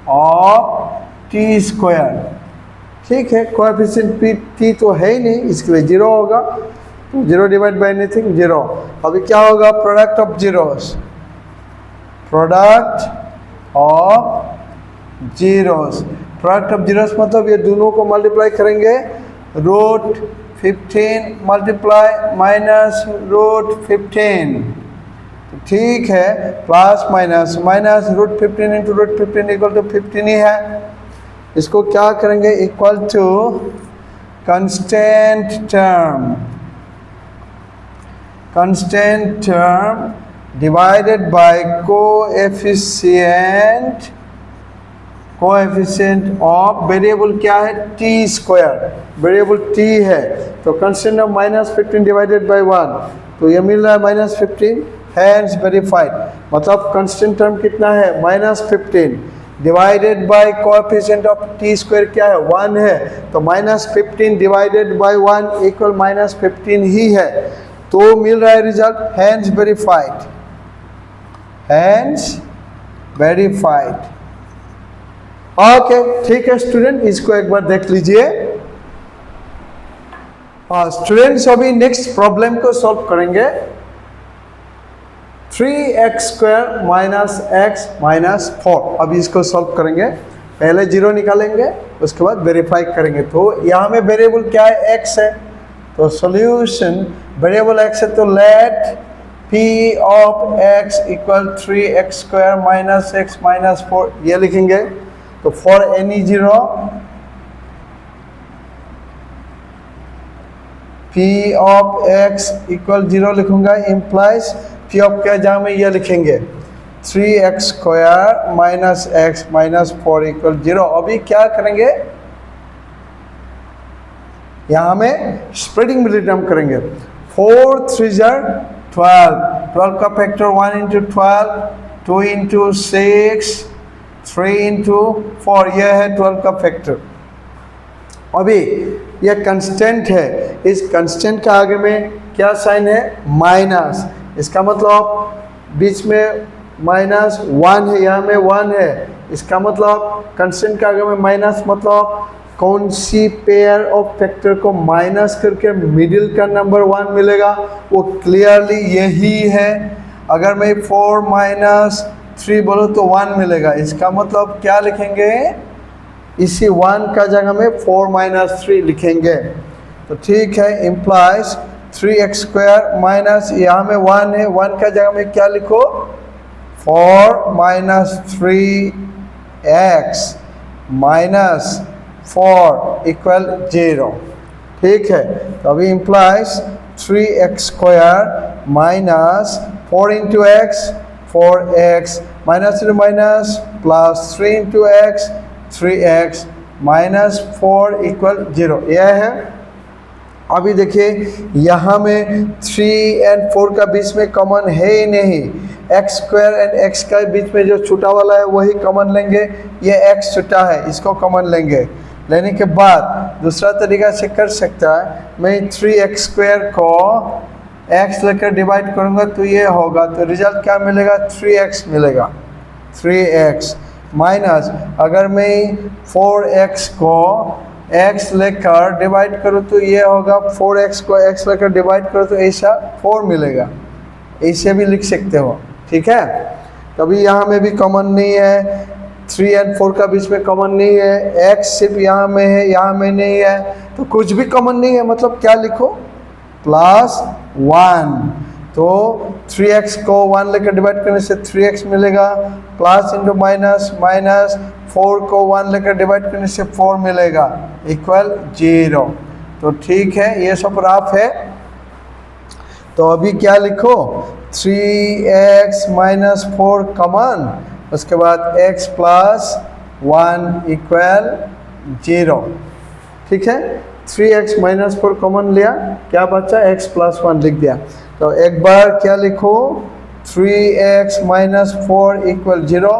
[SPEAKER 1] of t square, ठीक है। कोएफिशिएंट t तो है ही नहीं, इसके लिए 0 होगा, तो 0 डिवाइड बाय एनीथिंग 0। अभी क्या होगा, product of zeros, product of zeros मतलब ये दोनों को मल्टीप्लाई करेंगे, √15 मल्टीप्लाई -√15, ठीक है, plus minus -√15 into √15 equal to 15 ही है। इसको क्या करेंगे, equal to constant term divided by coefficient of, variable क्या है, t स्क्वायर, वेरिएबल t है, तो कांस्टेंट ऑफ -15 डिवाइडेड बाय 1, तो ये मिल रहा है -15, हैंस वेरीफाइड। मतलब कांस्टेंट टर्म कितना है, -15 divided by coefficient of t square क्या है, 1 है, तो -15 डिवाइडेड बाय 1 इक्वल -15 ही है, तो मिल रहा है रिजल्ट, हैंस वेरीफाइड। ओके, ठीक है स्टूडेंट, इसको एक बार देख लीजिए। स्टूडेंट्स अभी नेक्स्ट प्रॉब्लम को सॉल्व करेंगे। 3x² - x - 4, अभी इसको सॉल्व करेंगे। पहले 0 निकालेंगे, उसके बाद वेरीफाई करेंगे। तो यहाँ में वेरिएबल क्या है, x है, तो सॉल्यूशन वेरिएबल x है, तो let p of x equal 3x² - x - 4, ये लिखेंगे। तो for any 0 p of x equal 0 लिखूंगा, इम्प्लाइज p ऑफ क्या जहाँ में ये लिखेंगे 3x² - x - 4 इक्वल 0। अभी क्या करेंगे, यहाँ में स्प्रेडिंग मिलिटर्म करेंगे। 4 3 12, 12 का फैक्टर 1 इंटू 12, 2 इंटू 6, 3 इंटू 4, यह है 12 का फैक्टर। अभी यह कांस्टेंट है, इस कांस्टेंट का आगे में क्या साइन है, माइनस, इसका मतलब बीच में -1 है, यहाँ में 1 है, इसका मतलब कांस्टेंट का आगे में माइनस, मतलब कौन सी पेयर ऑफ फैक्टर को माइनस करके मिडिल का नंबर 1 मिलेगा, वो क्लियरली यही है। अगर मैं 4 - 3 बोलूँ तो 1 मिलेगा, इसका मतलब क्या लिखेंगे, इसी 1 का जगह में 4 - 3 लिखेंगे। तो ठीक है, इम्प्लाइज 3x² - यहाँ में 1 है, 1 का जगह में क्या लिखो, 4 - 3x - 4 इक्वल 0, ठीक है। तो अभी implies 3x² - 4 into x, 4x -3 plus 3 into x, 3x - 4 equal 0, यह है। अभी देखिए यहाँ में 3 और 4 का बीच में कॉमन है ही नहीं, x² और x का बीच में जो छोटा वाला है वही कॉमन लेंगे, ये x छोटा है, इसको कॉमन लेंगे। लेने के बाद दूसरा तरीका से कर सकता है, मैं 3x² को x लेकर डिवाइड करूँगा तो ये होगा, तो रिजल्ट क्या मिलेगा, 3x मिलेगा, 3x माइनस, अगर मैं 4x को x लेकर डिवाइड करूँ तो ये होगा, 4x को x लेकर डिवाइड करो तो ऐसा 4 मिलेगा, ऐसे भी लिख सकते हो, ठीक है। कभी यहाँ में भी कॉमन नहीं है, 3 एंड 4 का बीच में कॉमन नहीं है, x सिर्फ यहाँ में है, यहाँ में नहीं है, तो कुछ भी कॉमन नहीं है, मतलब क्या लिखो +1। तो 3x को 1 लेकर डिवाइड करने से 3x मिलेगा, प्लस इंटू माइनस, माइनस 4 को 1 लेकर डिवाइड करने से 4 मिलेगा, इक्वल 0। तो ठीक है, ये सब राफ है। तो अभी क्या लिखो 3x माइनस 4 कॉमन, उसके बाद x प्लस 1 इक्वल 0। ठीक है, 3x माइनस 4 कॉमन लिया, क्या बचा x प्लस 1 लिख दिया। तो एक बार क्या लिखो 3x माइनस 4 इक्वल 0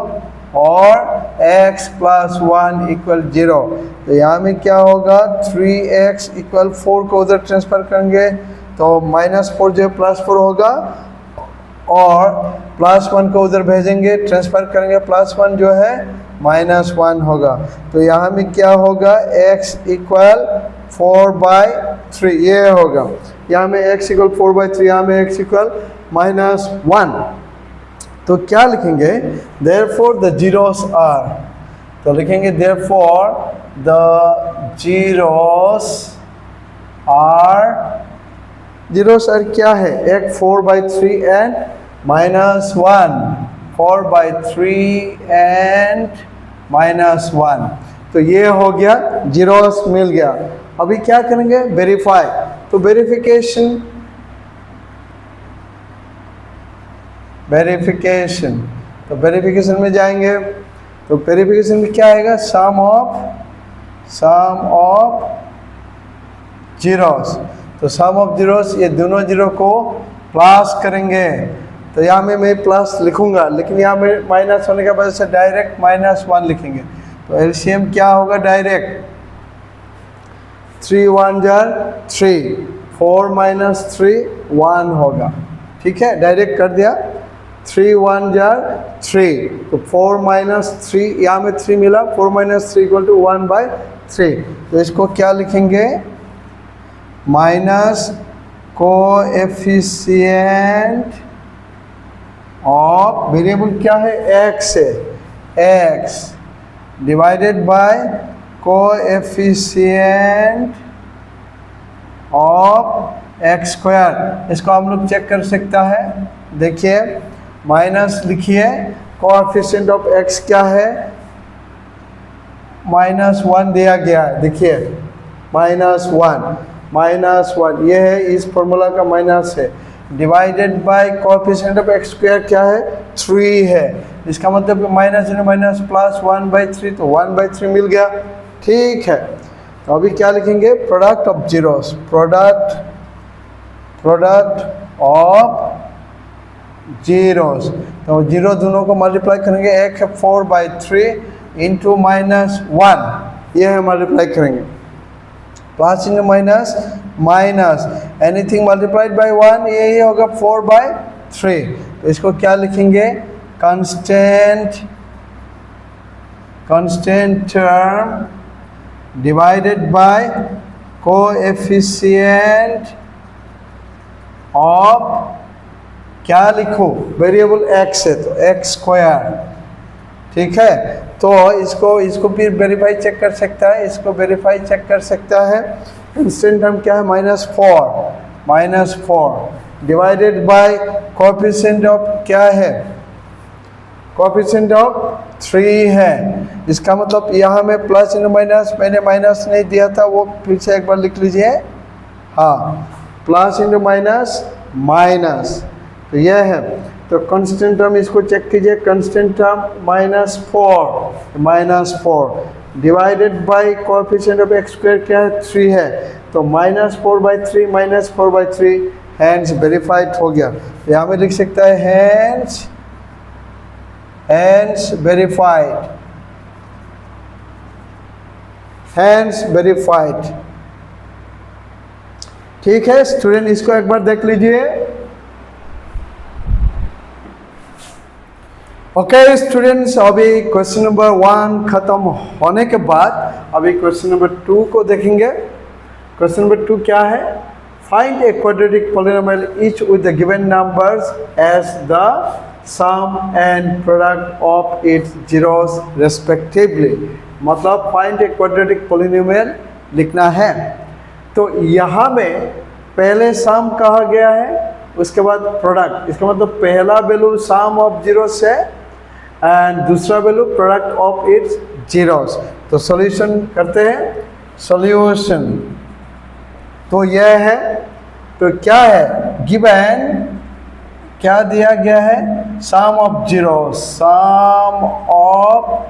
[SPEAKER 1] और x प्लस 1 इक्वल 0। तो यहाँ में क्या होगा 3x इक्वल 4 को उधर ट्रांसफर करेंगे तो -4 जो +4 होगा और +1 को उधर भेजेंगे, ट्रांसफर करेंगे, +1 जो है -1 होगा। तो यहाँ में क्या होगा x इक्वल 4/3 ये होगा। यहाँ में x इक्वल 4/3, यहाँ में x इक्वल -1। तो क्या लिखेंगे therefore the zeros are, तो लिखेंगे therefore the zeros are, zeros are क्या है, एक 4/3 एंड -1, 4/3 एंड -1। तो ये हो गया, जीरोस मिल गया। अभी क्या करेंगे वेरीफाई। तो वेरिफिकेशन तो वेरिफिकेशन में जाएंगे, तो वेरिफिकेशन में क्या आएगा सम ऑफ जीरोस। तो सम ऑफ जीरोस, ये दोनों जीरो को प्लस करेंगे। तो यहाँ में मैं प्लस लिखूंगा, लेकिन यहाँ में माइनस होने की वजह से डायरेक्ट -1 लिखेंगे। तो एलसीएम क्या होगा डायरेक्ट 3 1 जार 3, 4 - 3 1 होगा। ठीक है, डायरेक्ट कर दिया, 3 1 जार 3, तो 4 - 3, यहाँ में 3 मिला, 4 - 3 इक्वल टू 1/3। तो इसको क्या लिखेंगे माइनस कोएफिशिएंट ऑफ वेरिएबल क्या है x है, x divided by coefficient of x²। इसको हम लोग चेक कर सकता है, देखिए माइनस लिखिए, कोएफिशिएंट ऑफ x क्या है -1 दिया गया है, देखिए -1 ये है, इस फॉर्मूला का माइनस है, divided by coefficient of x² क्या है 3 है, इसका मतलब माइनस प्लस 1/3, तो 1/3 मिल गया। ठीक है, तो अभी क्या लिखेंगे product of zeros, product of zeros. तो जीरो दोनों को मल्टीप्लाई करेंगे, एक है 4/3 इंटू -1, ये है मल्टीप्लाई करेंगे, plus into minus anything multiplied by 1 यही होगा 4/3। तो इसको क्या लिखेंगे constant term divided by coefficient of, क्या लिखो वेरिएबल x है तो x²। ठीक है, तो इसको फिर वेरीफाई चेक कर सकता है, इसको वेरीफाई चेक कर सकता है। कांस्टेंट टर्म क्या है -4 डिवाइडेड बाय कोएफिशिएंट ऑफ क्या है, कोएफिशिएंट ऑफ 3 है, इसका मतलब यहाँ में प्लस इंटू माइनस, मैंने माइनस नहीं दिया था वो फिर से एक बार लिख लीजिए, हाँ प्लस इंटू माइनस, तो यह है। तो कांस्टेंट टर्म इसको चेक कीजिए, constant term -4 divided by coefficient of x² क्या है 3 है, तो -4/3 हैंस वेरीफाइड हो गया। तो यहाँ में लिख सकता है हैंस वेरीफाइड। ठीक है स्टूडेंट, इसको एक बार देख लीजिए। ओके स्टूडेंट्स, अभी क्वेश्चन नंबर 1 खत्म होने के बाद अभी क्वेश्चन नंबर 2 को देखेंगे। क्वेश्चन नंबर 2 क्या है, find a quadratic polynomial each with the given numbers as the sum and product of its zeros respectively, मतलब फाइंड ए क्वाड्रेटिक पॉलिनोमियल लिखना है। तो यहाँ में पहले सम कहा गया है, उसके बाद प्रोडक्ट, इसका मतलब पहला वैल्यू सम ऑफ जीरोस है एंड दूसरा value product of its zeros. तो सॉल्यूशन करते हैं, सॉल्यूशन तो यह है, तो क्या है गिवन, क्या दिया गया है, sum of zeros, sum of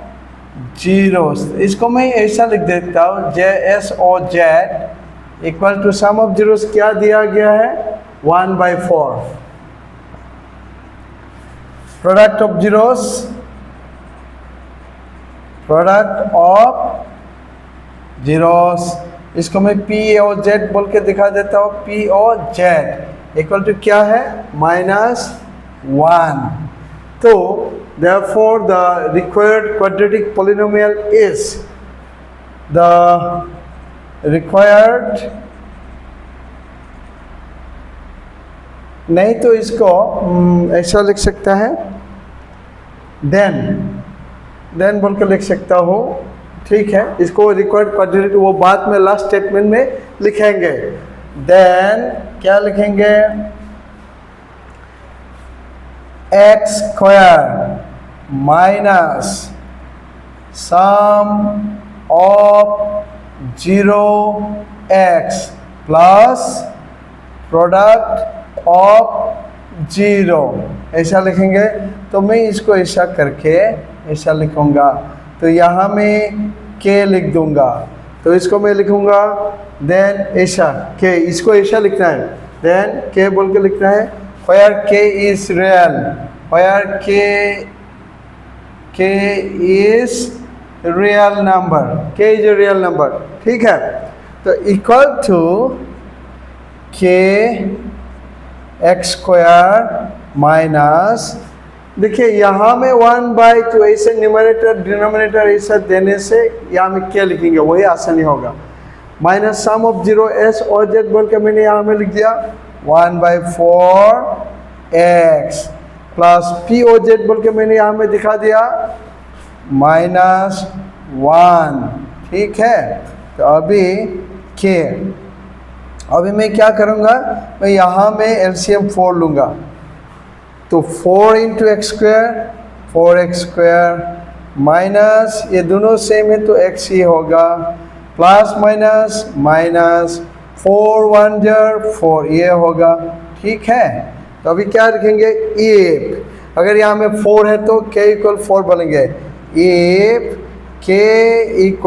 [SPEAKER 1] zeros. इसको मैं ऐसा लिख देता हूँ, JS और Z equal to sum of zeros क्या दिया गया है, 1/4। Product of zeros, product of zeros, इसको मैं P और Z बोल के दिखा देता हूँ, P और Z इक्वल टू क्या है, -1। तो therefore the required quadratic polynomial is, the required, नहीं तो इसको ऐसा लिख सकता है, देन बोल के लिख सकता हो, ठीक है। इसको रिक्वायर्ड क्वाड्रेटिक वो बाद में लास्ट स्टेटमेंट में लिखेंगे। देन क्या लिखेंगे, x square minus sum of 0x plus product of 0, ऐसा लिखेंगे। तो मैं इसको ऐसा करके ऐसा लिखूंगा, तो यहाँ मैं k लिख दूंगा, तो इसको मैं लिखूंगा देन ऐसा k, इसको ऐसा लिखना है, देन k बोल के लिखना है, where k is real, where k is real number, k is a real number, ठीक है। तो equal to k x square minus, देखिए यहाँ में 1/2 ऐसे न्यूमरेटर डिनोमिनेटर ऐसा देने से यहाँ में क्या लिखेंगे वही आसानी होगा। माइनस सम ऑफ 0s और z बोल के मैंने यहाँ में लिख दिया 1/4 x प्लस p और z बोल के मैंने यहाँ में दिखा दिया -1, ठीक है। तो अभी k, अभी मैं क्या करूँगा, मैं यहाँ में LCM 4 लूँगा, तो 4 × x square 4x square minus ये दोनों सेम है तो x ही होगा, प्लस माइनस माइनस 4 1 4 ये होगा, ठीक है। तो अभी क्या लिखेंगे, इफ अगर यहाँ में 4 है तो k = 4 बोलेंगे, इफ k =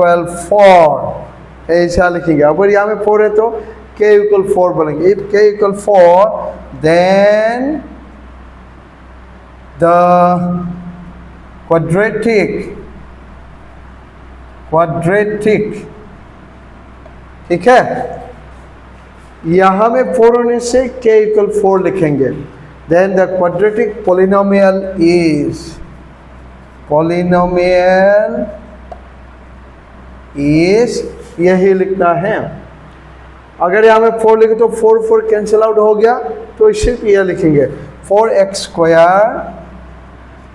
[SPEAKER 1] 4 ऐसा लिखेंगे। अगर यहाँ में 4 है तो k = 4 बोलेंगे, if k = 4 then the quadratic, ठीक है। यहाँ में 4 होने से k = 4 लिखेंगे। then the quadratic polynomial is, यही लिखना है। अगर यहाँ में 4 लिखे तो 4 कैंसिल आउट हो गया, तो सिर्फ यह लिखेंगे 4x square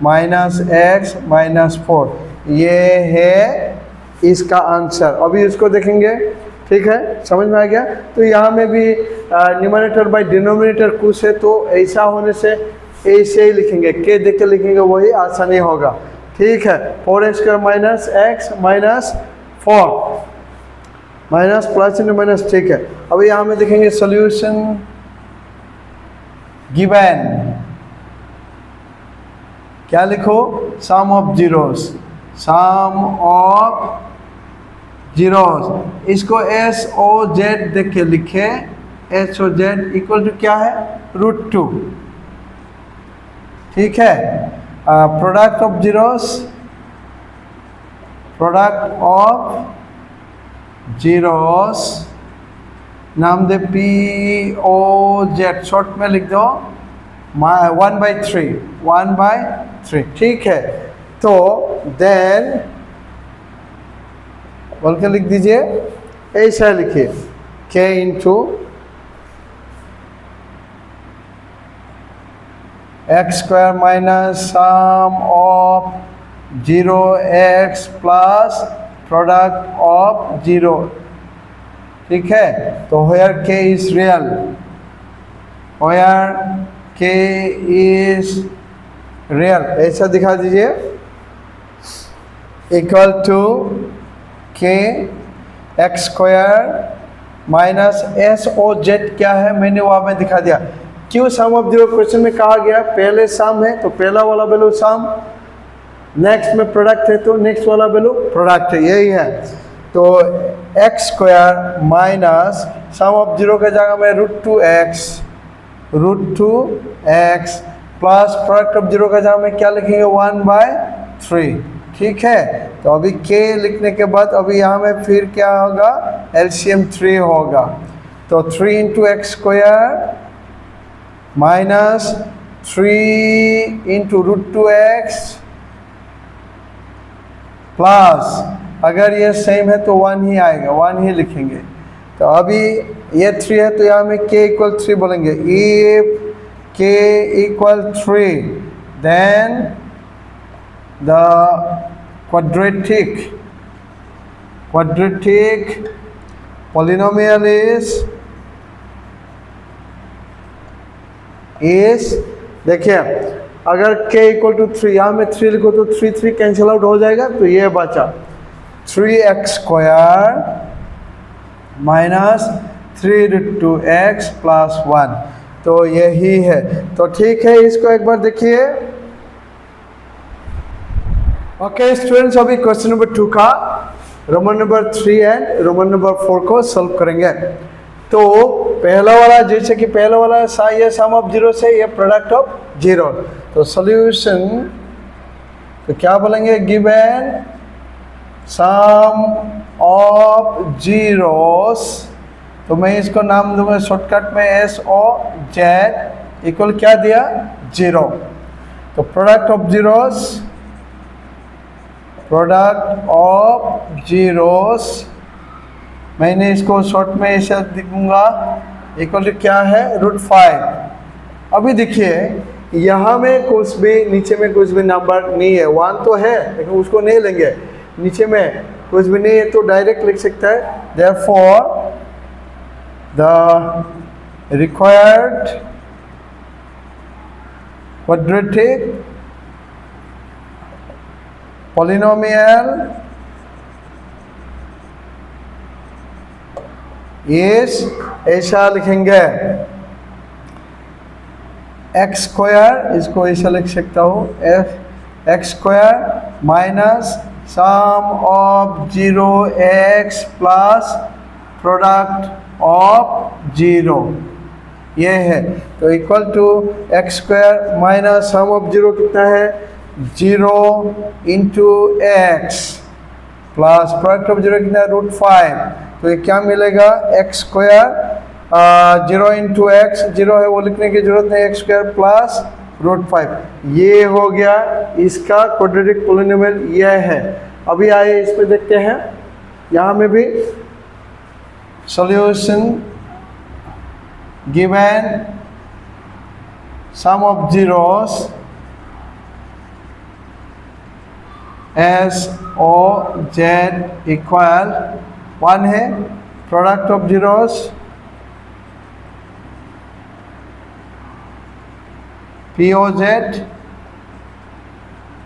[SPEAKER 1] minus x minus 4, ये है इसका आंसर। अभी इसको देखेंगे, ठीक है, समझ में आ गया। तो यहाँ में भी न्यूमरेटर बाय डिनोमिनेटर कुछ है, तो ऐसा होने से ऐसे ही लिखेंगे, k देख के लिखेंगे वही आसानी होगा, ठीक है। 4x square minus x minus 4 minus plus into minus, ठीक है। अभी यहाँ में देखेंगे सॉल्यूशन गिवन, क्या लिखो, सम ऑफ जीरोस, इसको s और z देख के लिखे, s और z इक्वल टू क्या है, √2, ठीक है। प्रोडक्ट ऑफ जीरोस, नाम दे p o z, शॉर्ट में लिख दो 1/3, ठीक है। तो देन बोल के लिख दीजिए, ऐसा लिखिए k × x square minus sum of 0x plus product of 0, ठीक है। तो where k is real, where k is real ऐसा दिखा दीजिए, equal to k x square minus S O Z क्या है मैंने वहाँ में दिखा दिया। क्यों सम ऑफ 0 क्वेश्चन में कहा गया, पहले सम है तो पहला वाला वैल्यू सम, नेक्स्ट में प्रोडक्ट है तो नेक्स्ट वाला वैल्यू प्रोडक्ट है, यही है। तो x square minus sum of 0 के जगह में √2x प्लस प्रोडक्ट ऑफ 0 के जगह में क्या लिखेंगे 1/3, ठीक है। तो अभी k लिखने के बाद अभी यहाँ में फिर क्या होगा, एलसीएम 3 होगा। तो 3 into x square minus 3 into √2x plus, अगर ये सेम है तो 1 ही आएगा, 1 ही लिखेंगे। तो अभी ये 3 है तो यहाँ में k इक्वल 3 बोलेंगे। If k equal 3 then the quadratic polynomial is देखिए, अगर k इक्वल टू 3 यहाँ में 3 लिखो तो 3 कैंसिल आउट हो जाएगा, तो ये बचा 3x square minus 3√2x plus 1, तो यही है। तो ठीक है, इसको एक बार देखिए। ओके स्टूडेंट्स, अभी क्वेश्चन नंबर 2 का Roman number 3 and Roman number 4 को सॉल्व करेंगे। तो पहला वाला, जैसे कि पहला वाला ये सम ऑफ 0 से ये प्रोडक्ट ऑफ 0, तो सॉल्यूशन तो क्या बोलेंगे, गिवन सम ऑफ जीरोस, तो मैं इसको नाम दूंगा शॉर्टकट में SOZ इक्वल क्या दिया 0। तो प्रोडक्ट ऑफ जीरोस मैंने इसको शॉर्ट में ऐसा लिखूंगा, इक्वल टू क्या है √5। अभी देखिए यहाँ में कुछ भी, नीचे में कुछ भी नंबर नहीं है, 1 तो है लेकिन उसको नहीं लेंगे, नीचे में कुछ भी नहीं है तो डायरेक्ट लिख सकता है। Therefore the required quadratic polynomial is, ऐसा लिखेंगे एक्स स्क्वायर, इसको ऐसा लिख सकता हूँ x square minus sum of 0x plus product of 0, ये है। तो equal to x square minus sum of 0 कितना है 0 into x plus product of 0 कितना √5, तो ये क्या मिलेगा एक्स स्क्वायर 0 इंटू एक्स 0 है वो लिखने की जरूरत नहीं, एक्स स्क्वायर प्लस √5, ये हो गया इसका क्वाड्रेटिक पॉलिनोमियल, ये है। अभी आइए इस पे देखते हैं, यहाँ में भी solution given sum of zeros SOZ equal 1 है, प्रोडक्ट ऑफ जीरोस POZ,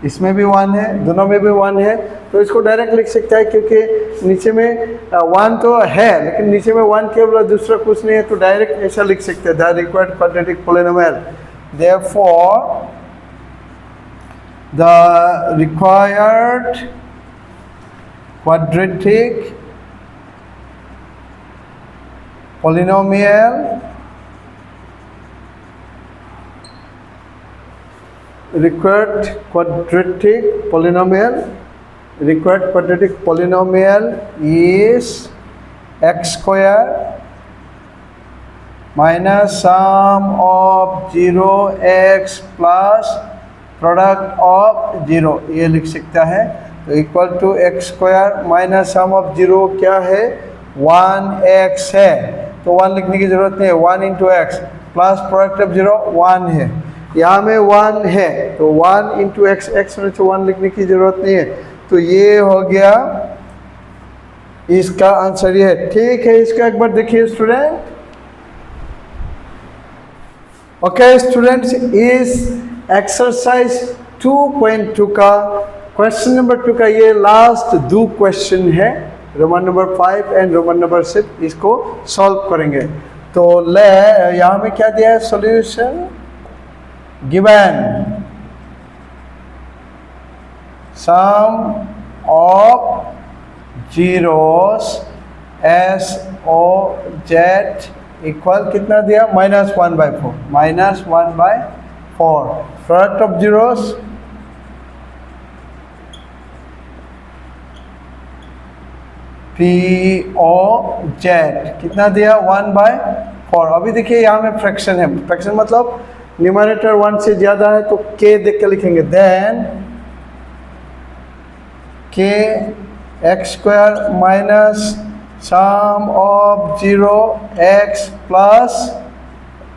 [SPEAKER 1] इसमें भी 1 है, दोनों में भी 1 है, तो इसको डायरेक्ट लिख सकता है क्योंकि नीचे में 1 तो है लेकिन नीचे में 1 के बोला दूसरा कुछ नहीं है, तो डायरेक्ट ऐसा लिख सकते हैं the required quadratic polynomial. Therefore the required quadratic polynomial required quadratic polynomial is x square minus sum of 0x plus product of 0, ये लिख सकता है। तो equal to x square minus sum of 0 क्या है 1x है, तो 1 लिखने की जरूरत नहीं है, 1 into x plus product of 0 1 है, यहाँ में 1 है तो 1 इंटू एक्स, एक्स में तो 1 लिखने की जरूरत नहीं है, तो ये हो गया इसका आंसर ये है। ठीक है, इसका एक बार देखिए स्टूडेंट। ओके स्टूडेंट्स, इस एक्सरसाइज 2.2 का क्वेश्चन नंबर 2 का ये लास्ट 2 क्वेश्चन है, Roman number 5 and Roman number 6, इसको सॉल्व करेंगे। तो ले यहाँ में क्या दिया है, solution given sum of zeros S O Z equal कितना दिया, -1/4, -1/4। Product of zeros P O Z कितना दिया, 1/4। अभी देखिए यहाँ में फ्रैक्शन है, फ्रैक्शन मतलब न्यूमरेटर 1 से ज़्यादा है तो k देख के लिखेंगे, then k x square minus sum of 0x plus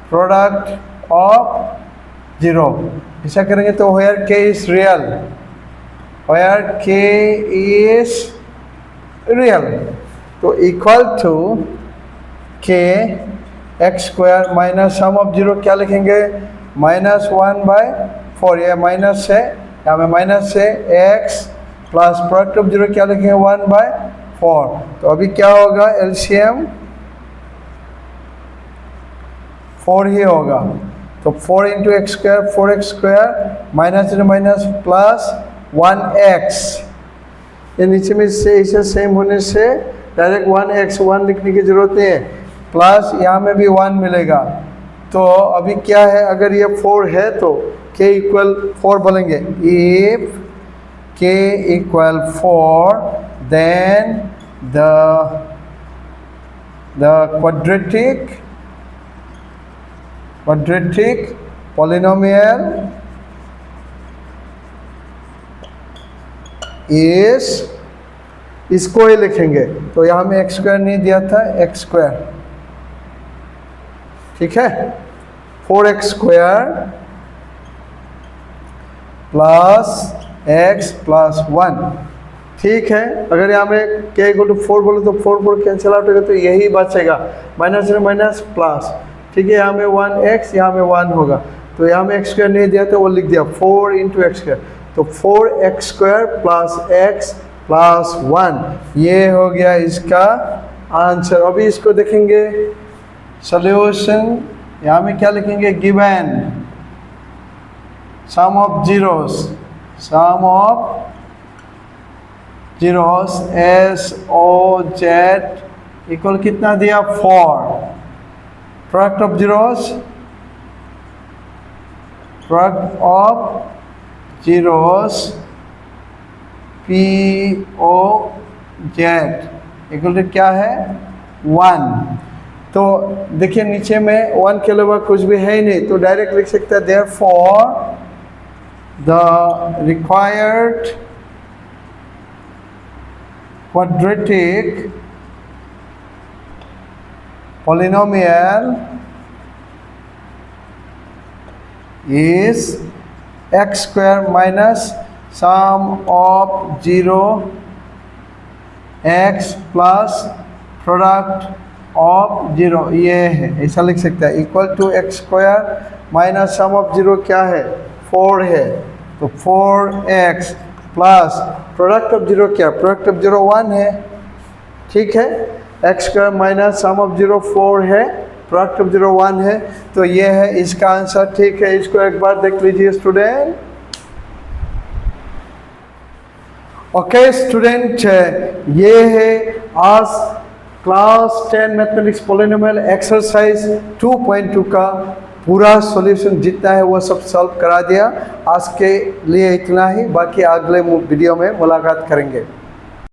[SPEAKER 1] product of 0। ऐसा करेंगे तो where k is real, where k is real, तो equal to k x square minus sum of 0 क्या लिखेंगे, -1/4, यह माइनस है, यहाँ में माइनस है, x प्लस प्रोडक्ट ऑफ 0 क्या लिखेंगे, 1/4। तो अभी क्या होगा, एलसीएम 4 ही होगा, तो 4 into x square, 4x square minus minus plus 1x, ये नीचे में से इसे सेम होने से डायरेक्ट 1x 1 लिखने की जरूरत नहीं है, प्लस यहाँ में भी 1 मिलेगा। तो अभी क्या है, अगर ये 4 है तो k इक्वल 4 बोलेंगे, if k equal 4 then the quadratic polynomial is, इसको ही लिखेंगे, तो यहाँ में एक्स स्क्वायर नहीं दिया था, एक्स स्क्वायर, ठीक है, 4x square plus x plus 1, ठीक है। अगर यहाँ में k इक्वल टू 4 बोले तो 4 कैंसिल आउट होगा, तो यही बचेगा, माइनस में माइनस प्लस, ठीक है। यहाँ में 1x, यहाँ में 1 होगा, तो यहाँ में एक्स स्क्वायर नहीं दिया तो वो लिख दिया 4 इंटू एक्स स्क्वायर, तो 4x square plus x plus 1, ये हो गया इसका आंसर। अभी इसको देखेंगे सॉल्यूशन, यहाँ में क्या लिखेंगे, given sum of zeros S O Z equal कितना दिया, 4। Product of zeros P O Z equal to क्या है, 1। तो देखिए नीचे में 1 के अलावा कुछ भी है ही नहीं, तो डायरेक्ट लिख सकते हैं, therefore the required quadratic polynomial is x square minus sum of 0 x plus product of 0, ये है, ऐसा लिख सकते हैं, equal to x square minus sum of 0 क्या है, 4 है, तो 4x प्लस प्रोडक्ट ऑफ 0 क्या, प्रोडक्ट ऑफ 0 1 है, ठीक है। X square minus sum of 0 4 है, प्रोडक्ट ऑफ 0 1 है, तो ये है इसका आंसर, ठीक है। इसको एक बार देख लीजिए स्टूडेंट। ओके स्टूडेंट, ये है आज क्लास 10 मैथमेटिक्स पॉलिनोमियल एक्सरसाइज 2.2 का पूरा सॉल्यूशन जितना है वो सब सॉल्व करा दिया। आज के लिए इतना ही, बाकी अगले वीडियो में मुलाकात करेंगे।